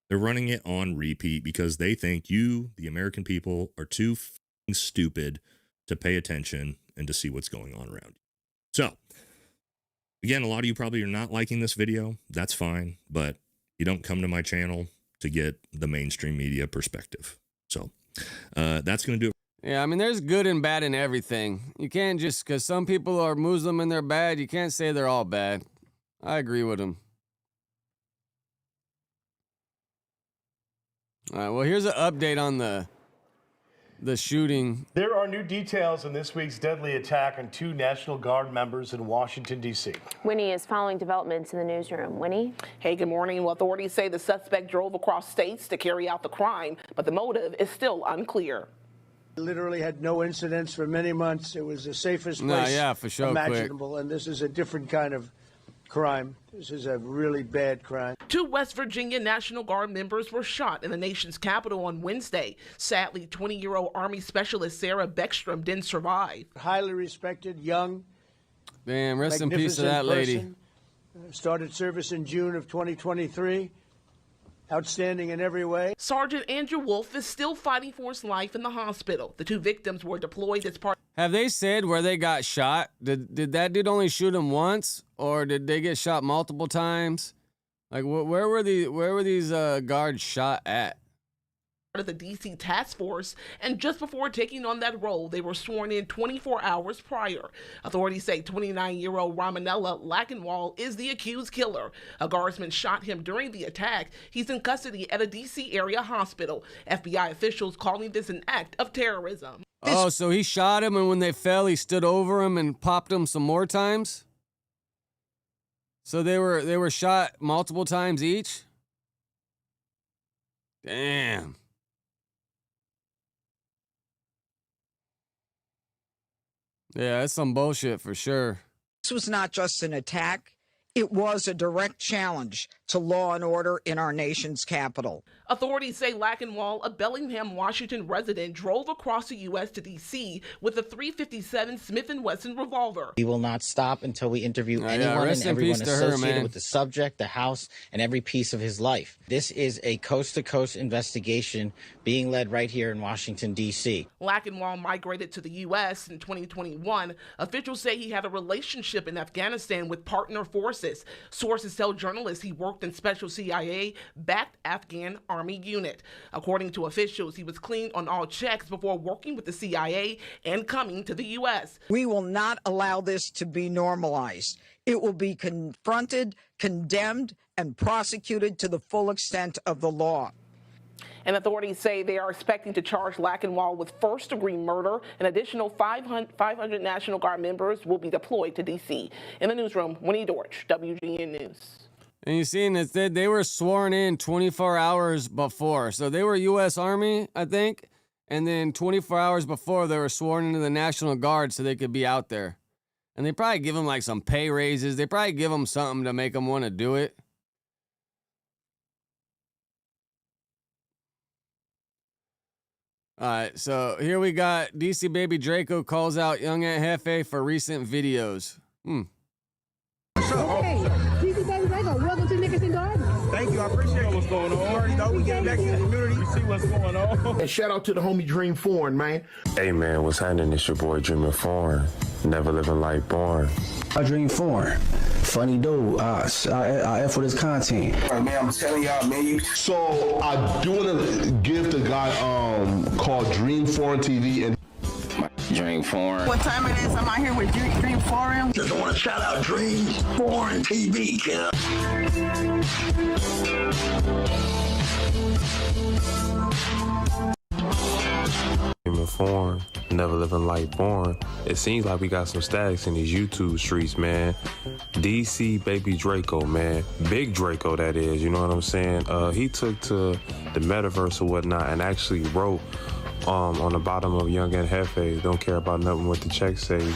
They're running it on repeat because they think you, the American people, are too stupid to pay attention and to see what's going on around you. So, again, a lot of you probably are not liking this video. That's fine, but you don't come to my channel to get the mainstream media perspective. So, that's going to do it. Yeah, I mean, there's good and bad in everything. You can't just, because some people are Muslim and they're bad, you can't say they're all bad. I agree with them. All right, well, here's an update on the shooting. There are new details in this week's deadly attack on 2 National Guard members in Washington, D.C. Winnie is following developments in the newsroom. Winnie? Hey, good morning. Well, authorities say the suspect drove across states to carry out the crime, but the motive is still unclear. Literally had no incidents for many months. It was the safest place for sure, imaginable, and this is a different kind of crime. This is a really bad crime. 2 West Virginia National Guard members were shot in the nation's capital on Wednesday. Sadly, 20-year-old Army Specialist Sarah Beckstrom didn't survive. Highly respected, young, damn, rest in peace to that lady. Person. Started service in June of 2023. Outstanding in every way. Sergeant Andrew Wolf is still fighting for his life in the hospital. The 2 victims were deployed as part. Have they said where they got shot? Did that dude only shoot him once, or did they get shot multiple times? Like, where were these guards shot at? of the DC task force, and just before taking on that role, they were sworn in 24 hours prior. Authorities say 29-year-old Ramanella Lackenwall is the accused killer. A guardsman shot him during the attack. He's in custody at a DC area hospital. FBI officials calling this an act of terrorism. Oh, so he shot him, and when they fell, he stood over him and popped him some more times? So they were shot multiple times each? Damn. Yeah, that's some bullshit for sure. This was not just an attack. It was a direct challenge to law and order in our nation's capital. Authorities say Lackenwall, a Bellingham, Washington resident, drove across the U.S. to D.C. with a .357 Smith & Wesson revolver. We will not stop until we interview anyone and everyone associated with the subject, the house, and every piece of his life. This is a coast-to-coast investigation being led right here in Washington, D.C. Lackenwall migrated to the U.S. in 2021. Officials say he had a relationship in Afghanistan with partner forces. Sources tell journalists he worked in special CIA-backed Afghan Army unit. According to officials, he was clean on all checks before working with the CIA and coming to the U.S. We will not allow this to be normalized. It will be confronted, condemned, and prosecuted to the full extent of the law. And authorities say they are expecting to charge Lackenwall with first-degree murder. An additional 500 National Guard members will be deployed to D.C. In the newsroom, Winnie Dorch, WGN News. And you seen that they were sworn in 24 hours before. So they were U.S. Army, I think. And then 24 hours before, they were sworn into the National Guard so they could be out there. And they probably give them like some pay raises. They probably give them something to make them want to do it. All right, so here we got DC Baby Draco calls out Young Aunt Hefe for recent videos. Hey, DC Baby Draco, welcome to Nickerson Gardens. Thank you, I appreciate what's going on. You already know we getting back to the community. We see what's going on. And shout out to the homie Dream Foreign, man. Hey man, what's happening? It's your boy Dreaming Foreign. Never living like born. I Dream Foreign. Funny dude. I F with his content. Man, I'm telling y'all, man. So I do want to give the guy called Dream Foreign TV and Dream Foreign. What time it is? I'm out here with Dream Foreign. just want to shout out Dream Foreign TV, kid. Dreaming Foreign. Never living like born. It seems like we got some statics in these YouTube streets, man. DC Baby Draco, man. Big Draco, that is. You know what I'm saying? He took to the metaverse or whatnot and actually wrote on the bottom of Young and Hefe, don't care about nothing what the check say.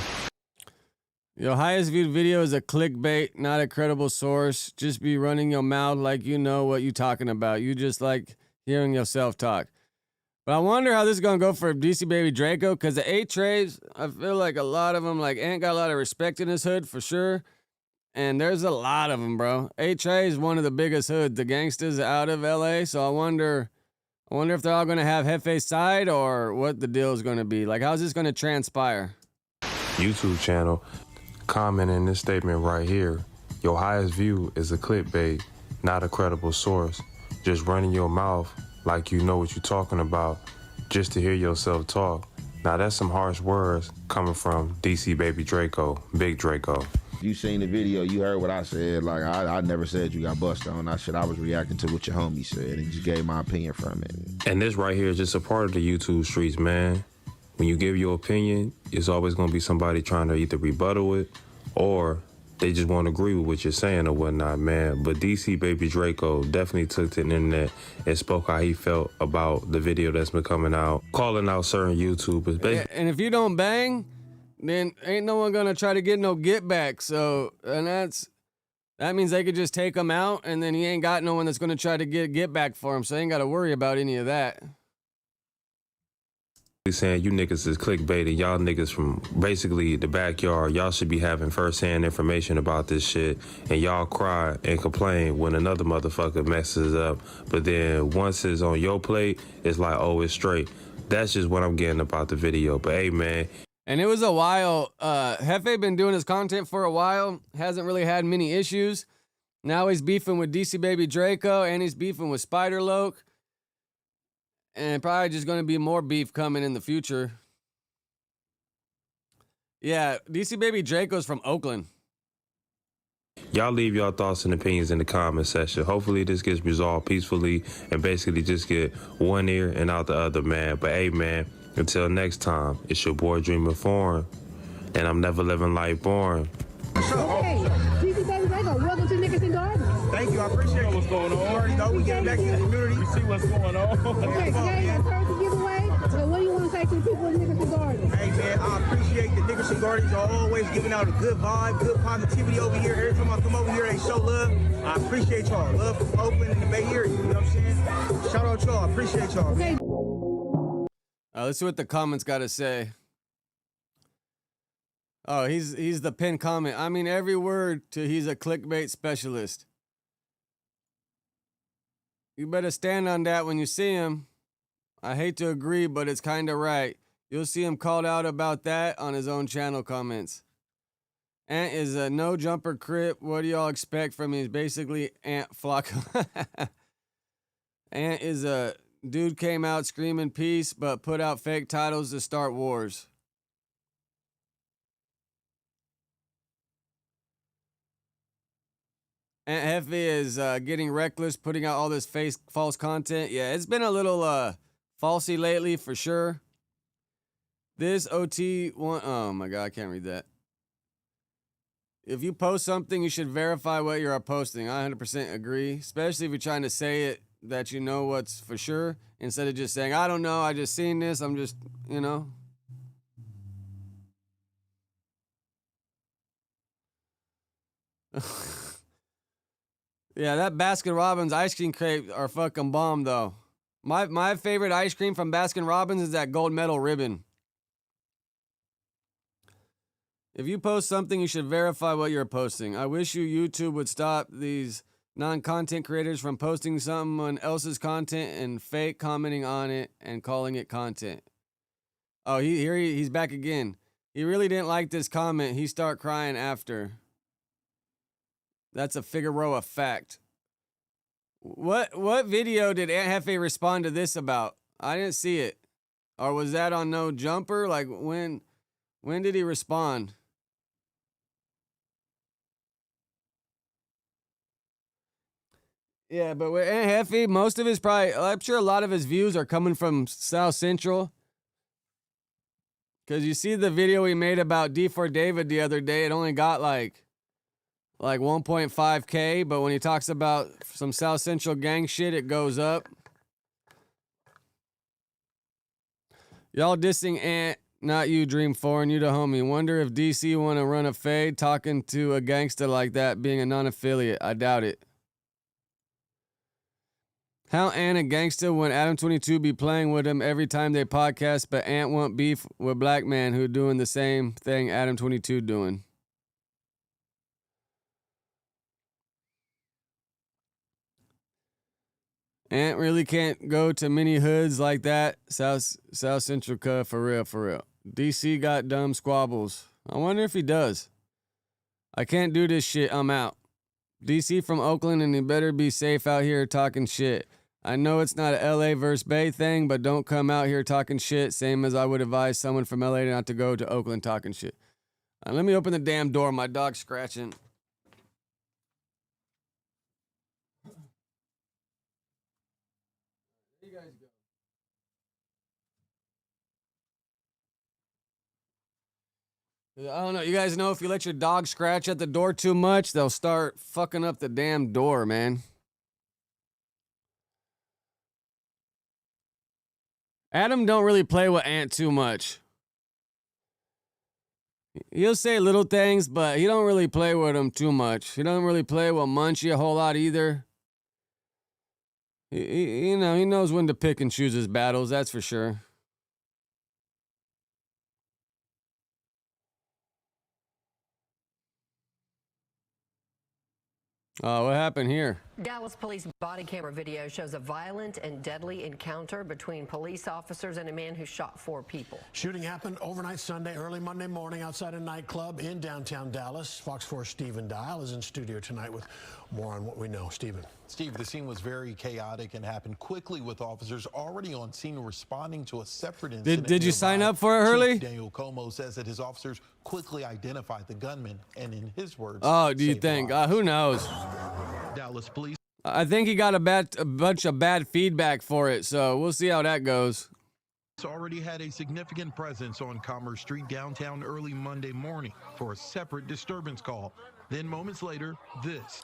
Your highest viewed video is a clickbait, not a credible source. Just be running your mouth like you know what you talking about. You just like hearing yourself talk. But I wonder how this is going to go for DC Baby Draco, because the A-Trays, I feel like a lot of them like ain't got a lot of respect in this hood for sure. And there's a lot of them, bro. A-Tray is one of the biggest hoods, the gangsters out of LA. So I wonder if they're all going to have Hefe's side or what the deal is going to be. Like, how's this going to transpire? YouTube channel commenting this statement right here. Your highest view is a clickbait, not a credible source. Just running your mouth like you know what you're talking about just to hear yourself talk. Now that's some harsh words coming from DC Baby Draco, Big Draco. You seen the video, you heard what I said. Like, I never said you got busted on. I was reacting to what your homie said and just gave my opinion from it. And this right here is just a part of the YouTube streets, man. When you give your opinion, it's always going to be somebody trying to either rebuttal it or they just won't agree with what you're saying or whatnot, man. But DC Baby Draco definitely took to the internet and spoke how he felt about the video that's been coming out, calling out certain YouTubers. And if you don't bang, then ain't no one gonna try to get no get back. So, and that means they could just take him out, and then he ain't got no one that's gonna try to get back for him. So they ain't gotta worry about any of that. He's saying you niggas is clickbaiting. Y'all niggas from basically the backyard. Y'all should be having first-hand information about this shit, and y'all cry and complain when another motherfucker messes up. But then once it's on your plate, it's like, oh, it's straight. That's just what I'm getting about the video. But hey, man. And it was a while. Hefe been doing his content for a while. Hasn't really had many issues. Now he's beefing with DC Baby Draco, and he's beefing with Spider Loke. And probably just going to be more beef coming in the future. Yeah, DC Baby Draco's from Oakland. Y'all leave y'all thoughts and opinions in the comment section. Hopefully this gets resolved peacefully and basically just get one ear and out the other, man. But hey, man, until next time, it's your boy Dreamer Foreign, and I'm never living life boring. Okay, DC Baby Draco, welcome to Nickerson Gardens. Thank you, I appreciate what's going on. You already know we getting back to the community. We see what's going on. Okay, today is a turkey giveaway. So what do you want to say to the people in Nickerson Gardens? Hey man, I appreciate the Nickerson Gardens are always giving out a good vibe, good positivity over here. Every time I come over here, they show love. I appreciate y'all. Love from Oakland and the Bay Area. You know what I'm saying? Shout out y'all. I appreciate y'all. Okay. Let's see what the comments got to say. Oh, he's the pinned comment. I mean, every word to he's a clickbait specialist. You better stand on that when you see him. I hate to agree, but it's kind of right. You'll see him called out about that on his own channel comments. Ant is a no jumper crip. What do y'all expect from me? He's basically Ant Flock. Ant is a dude came out screaming peace, but put out fake titles to start wars. Aunt Heffy is getting reckless, putting out all this false content. Yeah, it's been a little falsy lately for sure. This OT one, oh my God, I can't read that. If you post something, you should verify what you are posting. I 100% agree, especially if you're trying to say it that you know what's for sure, instead of just saying, I don't know, I just seen this, I'm just, you know. Yeah, that Baskin Robbins ice cream crepes are fucking bomb though. My favorite ice cream from Baskin Robbins is that gold medal ribbon. If you post something, you should verify what you're posting. I wish YouTube would stop these non-content creators from posting someone else's content and fake commenting on it and calling it content. Oh, he's back again. He really didn't like this comment. He start crying after. That's a Figueroa fact. What video did Aunt Hefe respond to this about? I didn't see it. Or was that on No Jumper? Like when did he respond? Yeah, but with Aunt Heffy, most of his probably, I'm sure a lot of his views are coming from South Central. Because you see the video he made about D4 David the other day, it only got like 1.5K, but when he talks about some South Central gang shit, it goes up. Y'all dissing Ant, not you, Dream Foreign, you the homie. Wonder if DC want to run a fade talking to a gangster like that being a non-affiliate. I doubt it. How Ant a gangster when Adam 22 be playing with him every time they podcast, but Ant want beef with black man who doing the same thing Adam 22 doing. Ant really can't go to many hoods like that. South Central cut for real, for real. DC got dumb squabbles. I wonder if he does. I can't do this shit. I'm out. DC from Oakland, and he better be safe out here talking shit. I know it's not a LA versus Bay thing, but don't come out here talking shit. Same as I would advise someone from LA not to go to Oakland talking shit. Let me open the damn door. My dog's scratching. There you guys go. I don't know. You guys know if you let your dog scratch at the door too much, they'll start fucking up the damn door, man. Adam don't really play with Ant too much. He'll say little things, but he don't really play with him too much. He don't really play with Munchie a whole lot either. He knows when to pick and choose his battles, that's for sure. What happened here? Dallas police body camera video shows a violent and deadly encounter between police officers and a man who shot 4 people. Shooting happened overnight Sunday, early Monday morning outside a nightclub in downtown Dallas. Fox 4's Stephen Dial is in studio tonight with more on what we know. Stephen. Steve, the scene was very chaotic and happened quickly with officers already on scene responding to a separate incident. Did you sign up for it, Hurley? Chief Daniel Como says that his officers quickly identified the gunman and, in his words, Oh, do you saved think? lives. Who knows? Dallas police. I think he got a bunch of bad feedback for it, so we'll see how that goes. Already had a significant presence on Commerce Street downtown early Monday morning for a separate disturbance call. Then moments later, this.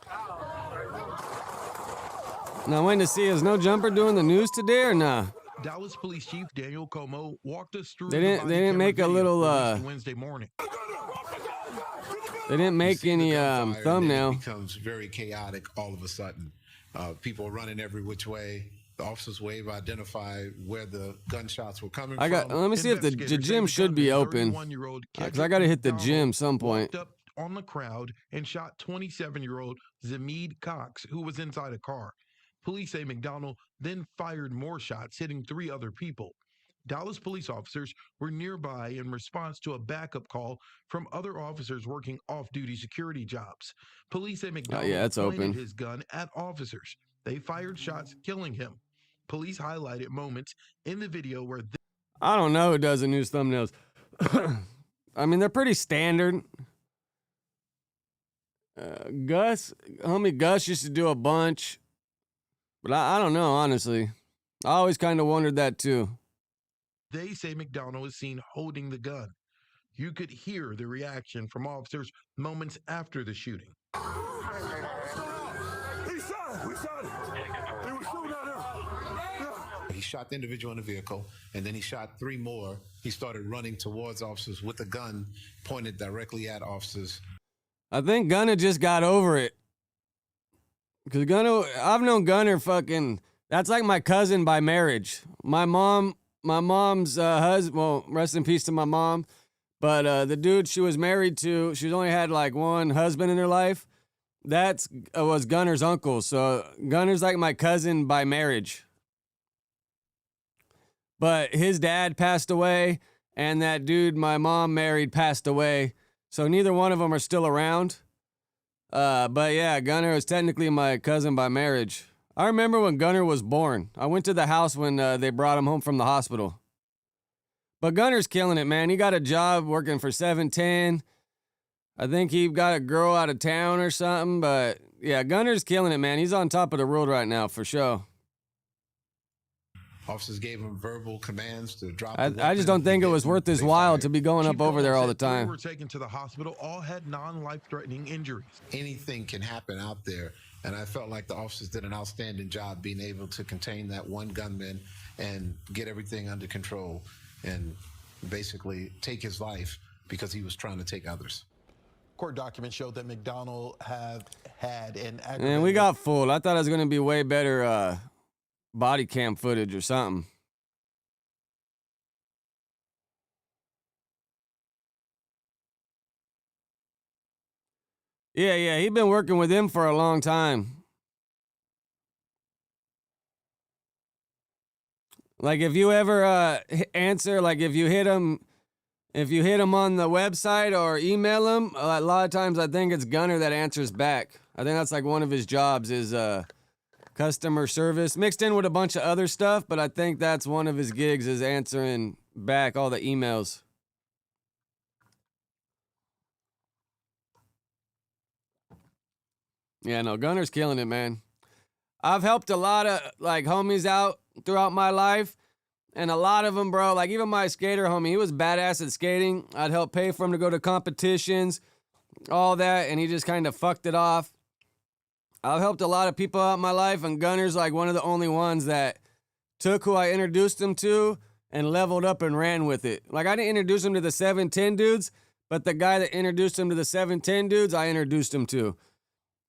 Now, waiting to see, is No Jumper doing the news today or nah? Dallas Police Chief Daniel Como walked us through. They didn't make a little Wednesday morning. They didn't make any thumbnail. It becomes very chaotic all of a sudden. People running every which way. The officers were able to identify where the gunshots were coming from. Let me see if the gym should be open. Because I got to hit the gym some point. Up on the crowd and shot 27-year-old Zamid Cox, who was inside a car. Police say McDonald then fired more shots, hitting 3 other people. Dallas police officers were nearby in response to a backup call from other officers working off-duty security jobs. Police say McDonald pointed his gun at officers. They fired shots, killing him. Police highlighted moments in the video where I don't know who does the news thumbnails. I mean, they're pretty standard. Homie Gus used to do a bunch. But I don't know, honestly. I always kind of wondered that too. They say McDonald is seen holding the gun. You could hear the reaction from officers moments after the shooting. He shot it. We shot it. He was shooting at him. Yeah. He shot the individual in the vehicle, and then he shot 3 more. He started running towards officers with a gun pointed directly at officers. I think Gunner just got over it. Because Gunner, I've known Gunner fucking, that's like my cousin by marriage. My mom's husband, well, rest in peace to my mom. But the dude she was married to, she's only had like one husband in her life. That was Gunner's uncle. So Gunner's like my cousin by marriage. But his dad passed away, and that dude my mom married passed away. So neither one of them are still around. But yeah, Gunner is technically my cousin by marriage. I remember when Gunner was born. I went to the house when they brought him home from the hospital. But Gunner's killing it, man. He got a job working for 710. I think he got a girl out of town or something. But yeah, Gunner's killing it, man. He's on top of the world right now, for sure. Officers gave him verbal commands to drop. I just don't think it was worth his while to be going up over there all the time. Were taken to the hospital. All had non-life-threatening injuries. Anything can happen out there, and I felt like the officers did an outstanding job being able to contain that one gunman and get everything under control, and basically take his life because he was trying to take others. Court documents showed that McDonald had an aggravated. Man, we got fooled. I thought it was going to be way better body cam footage or something. Yeah, he's been working with him for a long time. Like if you ever answer, like if you hit him on the website or email him, a lot of times I think it's Gunner that answers back. I think that's like one of his jobs is customer service mixed in with a bunch of other stuff, but I think that's one of his gigs is answering back all the emails. Yeah, no, Gunner's killing it, man. I've helped a lot of like homies out throughout my life, and a lot of them, bro, like even my skater homie, he was badass at skating. I'd help pay for him to go to competitions, all that, and he just kind of fucked it off. I've helped a lot of people out in my life, and Gunner's like one of the only ones that took who I introduced him to and leveled up and ran with it. Like, I didn't introduce him to the 710 dudes, but the guy that introduced him to the 710 dudes, I introduced him to.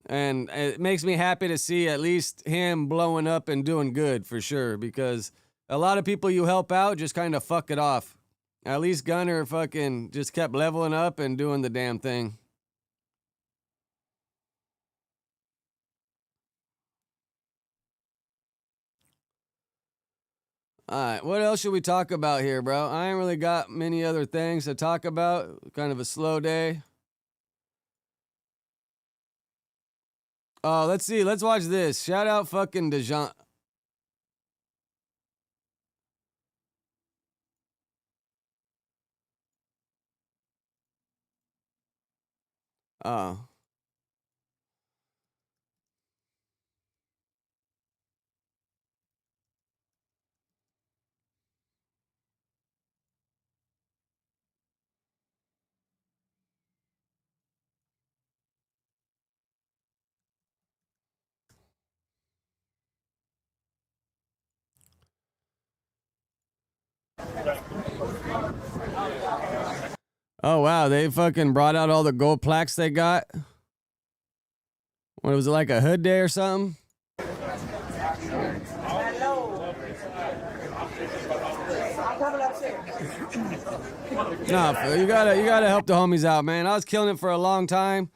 And it makes me happy to see at least him blowing up and doing good, for sure, because a lot of people you help out just kind of fuck it off. At least Gunner fucking just kept leveling up and doing the damn thing. All right, what else should we talk about here, bro? I ain't really got many other things to talk about. Kind of a slow day. Oh, let's see. Let's watch this. Shout out fucking Dijon. Oh. Oh, wow. They fucking brought out all the gold plaques they got. What was it, like a hood day or something? Nah, you gotta help the homies out, man. I was killing it for a long time.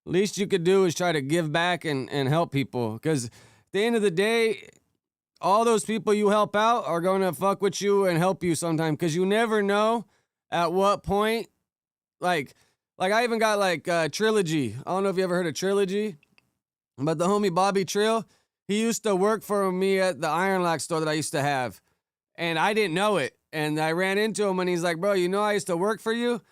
Least you could do is try to give back and help people. Because at the end of the day, all those people you help out are going to fuck with you and help you sometime. Because you never know at what point. Like I even got like Trilogy. I don't know if you ever heard of Trilogy. But the homie Bobby Trill, he used to work for me at the Iron Lock store that I used to have. And I didn't know it. And I ran into him and he's like, bro, you know I used to work for you?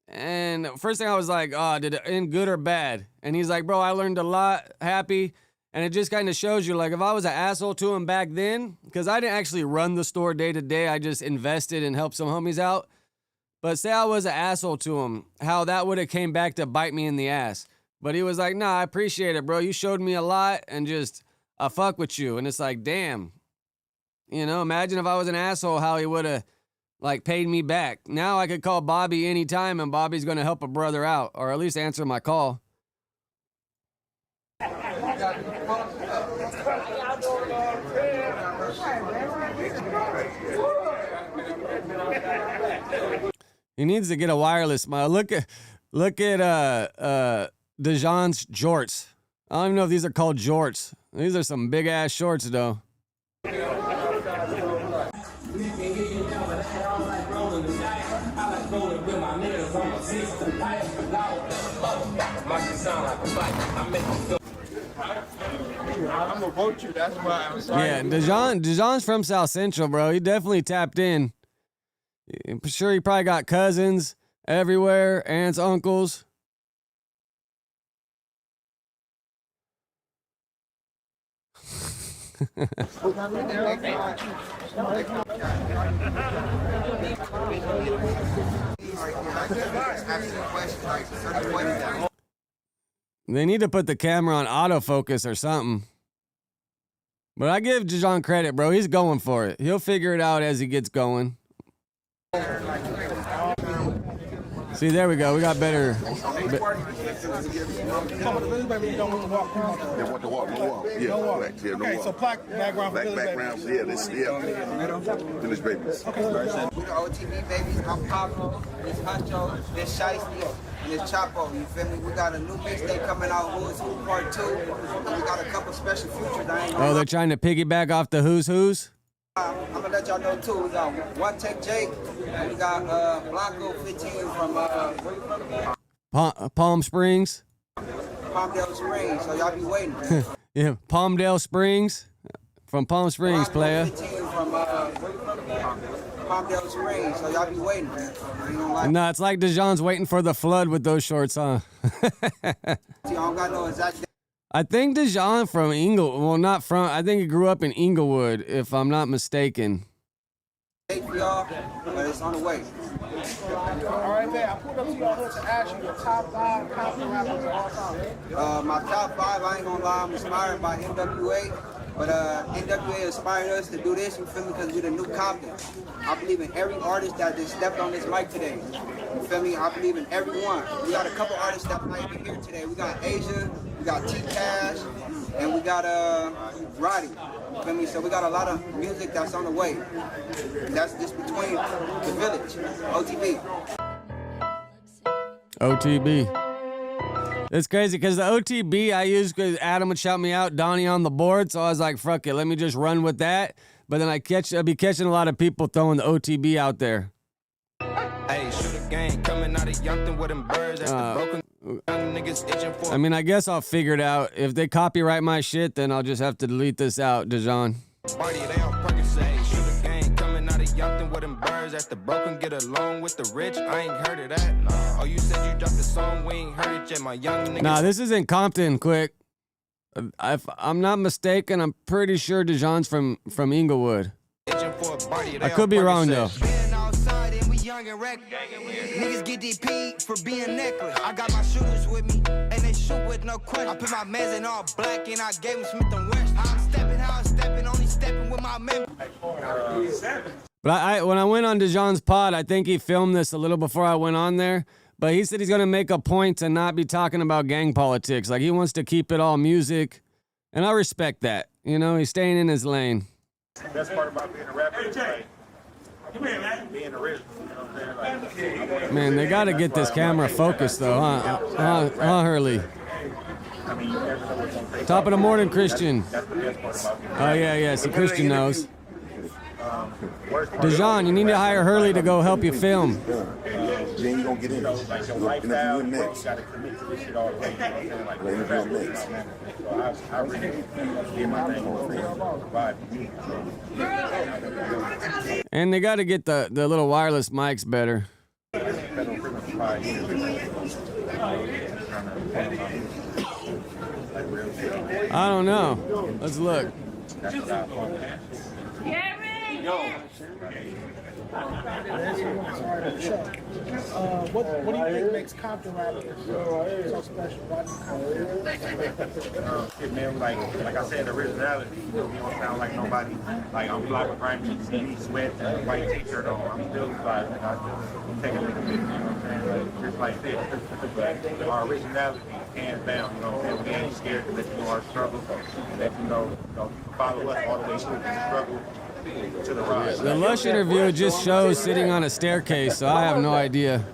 And first thing I was like, oh, did it end good or bad? And he's like, bro, I learned a lot, happy. And it just kind of shows you, like, if I was an asshole to him back then, because I didn't actually run the store day to day, I just invested and helped some homies out. But say I was an asshole to him, how that would have came back to bite me in the ass. But he was like, nah, I appreciate it, bro. You showed me a lot and just, I fuck with you. And it's like, damn. You know, imagine if I was an asshole, how he would have, like, paid me back. Now I could call Bobby anytime and Bobby's going to help a brother out, or at least answer my call. He needs to get a wireless mic. Look at Dijon's jorts. I don't even know if these are called jorts. These are some big ass shorts though. I'm gonna vote you. That's why I'm sorry. Yeah, Dijon's from South Central, bro. He definitely tapped in. I'm sure he probably got cousins everywhere, aunts, uncles. They need to put the camera on autofocus or something. But I give Dijon credit, bro. He's going for it. He'll figure it out as he gets going. See, there we go. We got better. They want to walk. Yeah, okay, so black background for black background. Yeah, this village babies. We the OTB babies. I'm Pablo. This Huncho. This Shxttxn. And this Chapo. You feel me? We got a new mixtape coming out. Who's Who Part 2. And we got a couple special features. Oh, they're trying to piggyback off the Who's Who's? I'm gonna let y'all know too. We got One Take Jake. And we got Blanco 15 from Palm Springs. Palmdale Springs. So y'all be waiting. Yeah, Palmdale Springs. From Palm Springs, player. 15 from Palmdale Springs. So y'all be waiting. No, it's like Dijon's waiting for the flood with those shorts, huh? I don't got no exact. I think Dijon from well, not from, I think he grew up in Inglewood, if I'm not mistaken. Date for y'all, but it's on the way. All right, man. I pulled up to y'all here to ask you your top 5 Compton rappers of all time. My top 5, I ain't gonna lie, I'm inspired by NWA. But NWA inspired us to do this, you feel me, because we the new Compton. I believe in every artist that just stepped on this mic today. You feel me? I believe in everyone. We got a couple artists that might be here today. We got Asia, we got T-Cash, and we got Roddy. You feel me? So we got a lot of music that's on the way. That's just between the village, OTB. OTB. It's crazy because the OTB I use because Adam would shout me out, Donnie on the board. So I was like, fuck it, let me just run with that. But then I'd be catching a lot of people throwing the OTB out there. Hey, shoot a gang coming out of Youngton with them birds. That's the broken. I mean, I guess I'll figure it out. If they copyright my shit, then I'll just have to delete this out, Dijon. Party, they on Percocet. Shoot a gang coming out of Youngton with them birds. At the broken, get along with the rich. I ain't heard of that. Oh, you said you dropped the song, we ain't heard it yet. My young niggas. Nah, this is in Compton, quick. If I'm not mistaken, I'm pretty sure Dijon's from Inglewood. I could be wrong, though. Niggas get DP for being necklace. I got my shooters with me, and they shoot with no question. I put my mans in all black, and I gave them Smith & Wesson. I'm stepping how I'm stepping, only stepping with my men. But when I went on Dijon's pod, I think he filmed this a little before I went on there. But he said he's going to make a point to not be talking about gang politics. Like, he wants to keep it all music. And I respect that. You know, he's staying in his lane. Best part about being a rapper is like being original. Man, they got to get this camera focused, though, huh, Hurley? Top of the morning, Christian. Oh, yeah, see, Christian knows. Dijon, you need to hire Hurley to go help you film. Then you gonna get in. Like your lifestyle, you gotta commit to this shit all day. Like I really get my thing. And they got to get the little wireless mics better. I don't know. Let's look. What do you think makes Compton rappers so special? Why do Man, like I said, originality. You know, we don't sound like nobody. Like I'm fly with grimy sweat and a white t-shirt on. I'm still fly. Like I just take a look at it. You know what I'm saying? Like, just like this. But our originality, hands down. You know what I'm saying? We ain't scared to let you know our struggle. Let you know follow us all the way through the struggle. The Lush interview just shows sitting on a staircase, so I have no idea.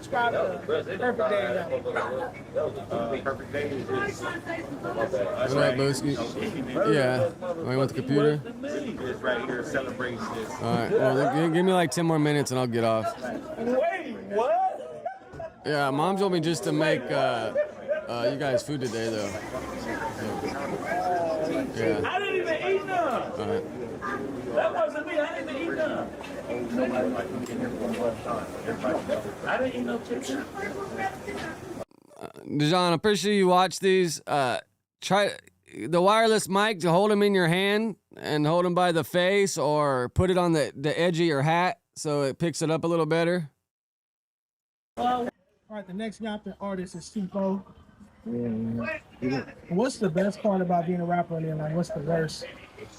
Describe the perfect day. Perfect day is just. What up, Booski? Yeah. Oh, you want the computer? It's right here, celebrates this. All right. Well, give me like 10 more minutes and I'll get off. Wait, what? Yeah, Mom told me just to make you guys food today, though. Yeah. I didn't even eat none. All right. That wasn't me. I didn't even eat none. I didn't eat no chicken. Dijon, I'm pretty sure you watch these. Try the wireless mic to hold them in your hand and hold them by the face, or put it on the edge of your hat so it picks it up a little better. All right, the next Compton artist is C4. Yeah. What's the best part about being a rapper, and then like what's the worst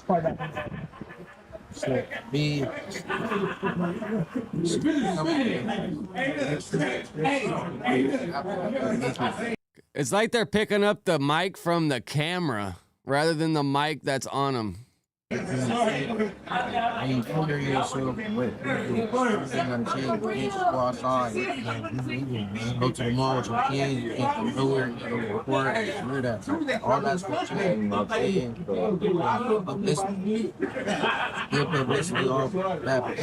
part about being It's like they're picking up the mic from the camera rather than the mic that's on them. I ain't familiar yourself with go outside, go to the mall with your kids, you can't come nowhere, you go record, hear that. All that's what changed, publicity. Give publicity all rappers.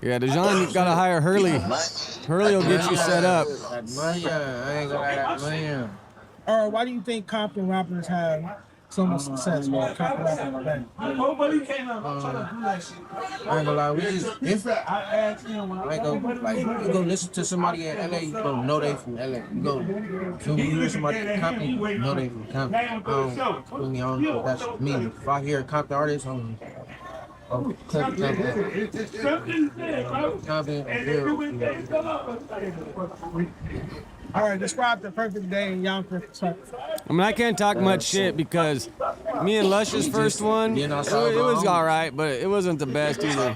Yeah, Dijon, you gotta hire Hurley. Hurley will get you set up. Why do you think Compton rappers have so much success? Compton rappers nobody came up trying to do that shit. I ain't gonna lie, we just different. You go listen to somebody in LA, you go know they from LA. You go to hear somebody in Compton, you know they from Compton. I don't think that's me. If I hear a Compton artist, all right, describe the perfect day in Yonkers. I mean, I can't talk much shit because me and Lush's first one, it was all right, but it wasn't the best either.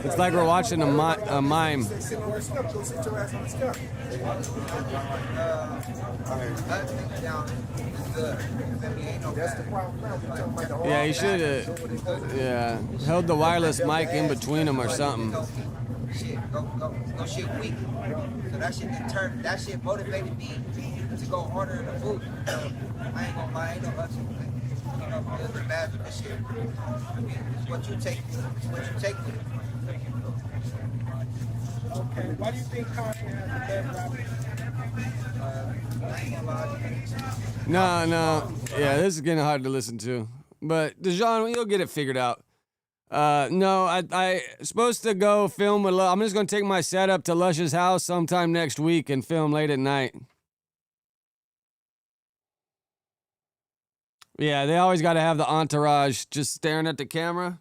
It's like we're watching a mime. Yeah, he should have held the wireless mic in between them or something. Go shit weak. So that shit motivated me to go harder in the booth. I ain't gonna lie, ain't no hustle. You know, it's the bad with this shit. I mean, it's what you take. It's what you take with it. Okay, why do you think Kanye has the best rappers? I ain't gonna lie. No. Yeah, this is getting hard to listen to. But Dejan, you'll get it figured out. No, I supposed to go film with I'm just gonna take my setup to Lush's house sometime next week and film late at night. Yeah, they always got to have the entourage just staring at the camera.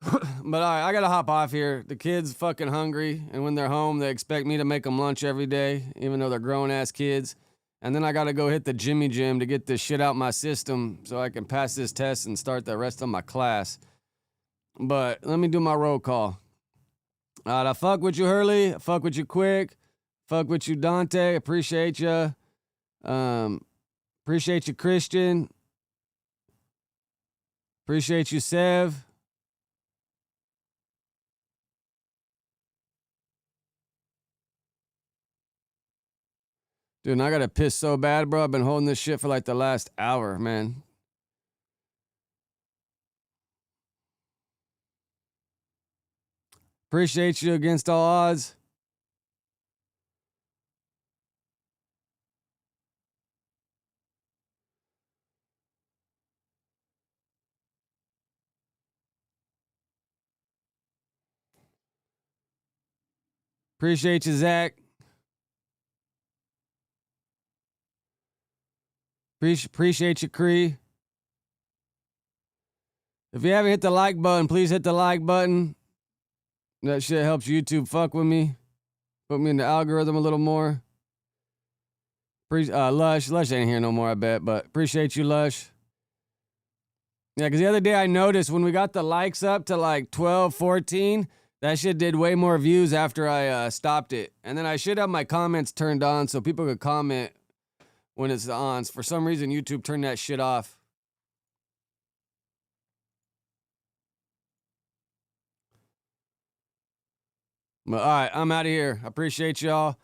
But all right, I gotta hop off here. The kids fucking hungry, and when they're home, they expect me to make them lunch every day, even though they're grown-ass kids. And then I gotta go hit the Jimmy Gym to get this shit out my system so I can pass this test and start the rest of my class. But let me do my roll call. All right, I fuck with you, Hurley. I fuck with you, Quick. Fuck with you, Dante. Appreciate you. Appreciate you, Christian. Appreciate you, Sev. Dude, and I gotta piss so bad, bro. I've been holding this shit for like the last hour, man. Appreciate you against all odds. Appreciate you, Zach. Appreciate you, Cree. If you haven't hit the like button, please hit the like button. That shit helps YouTube fuck with me. Put me in the algorithm a little more. Lush ain't here no more, I bet, but appreciate you, Lush. Yeah, because the other day I noticed when we got the likes up to like 12, 14, that shit did way more views after I stopped it. And then I should have my comments turned on so people could comment when it's on. For some reason, YouTube turned that shit off. But all right, I'm out of here. I appreciate y'all.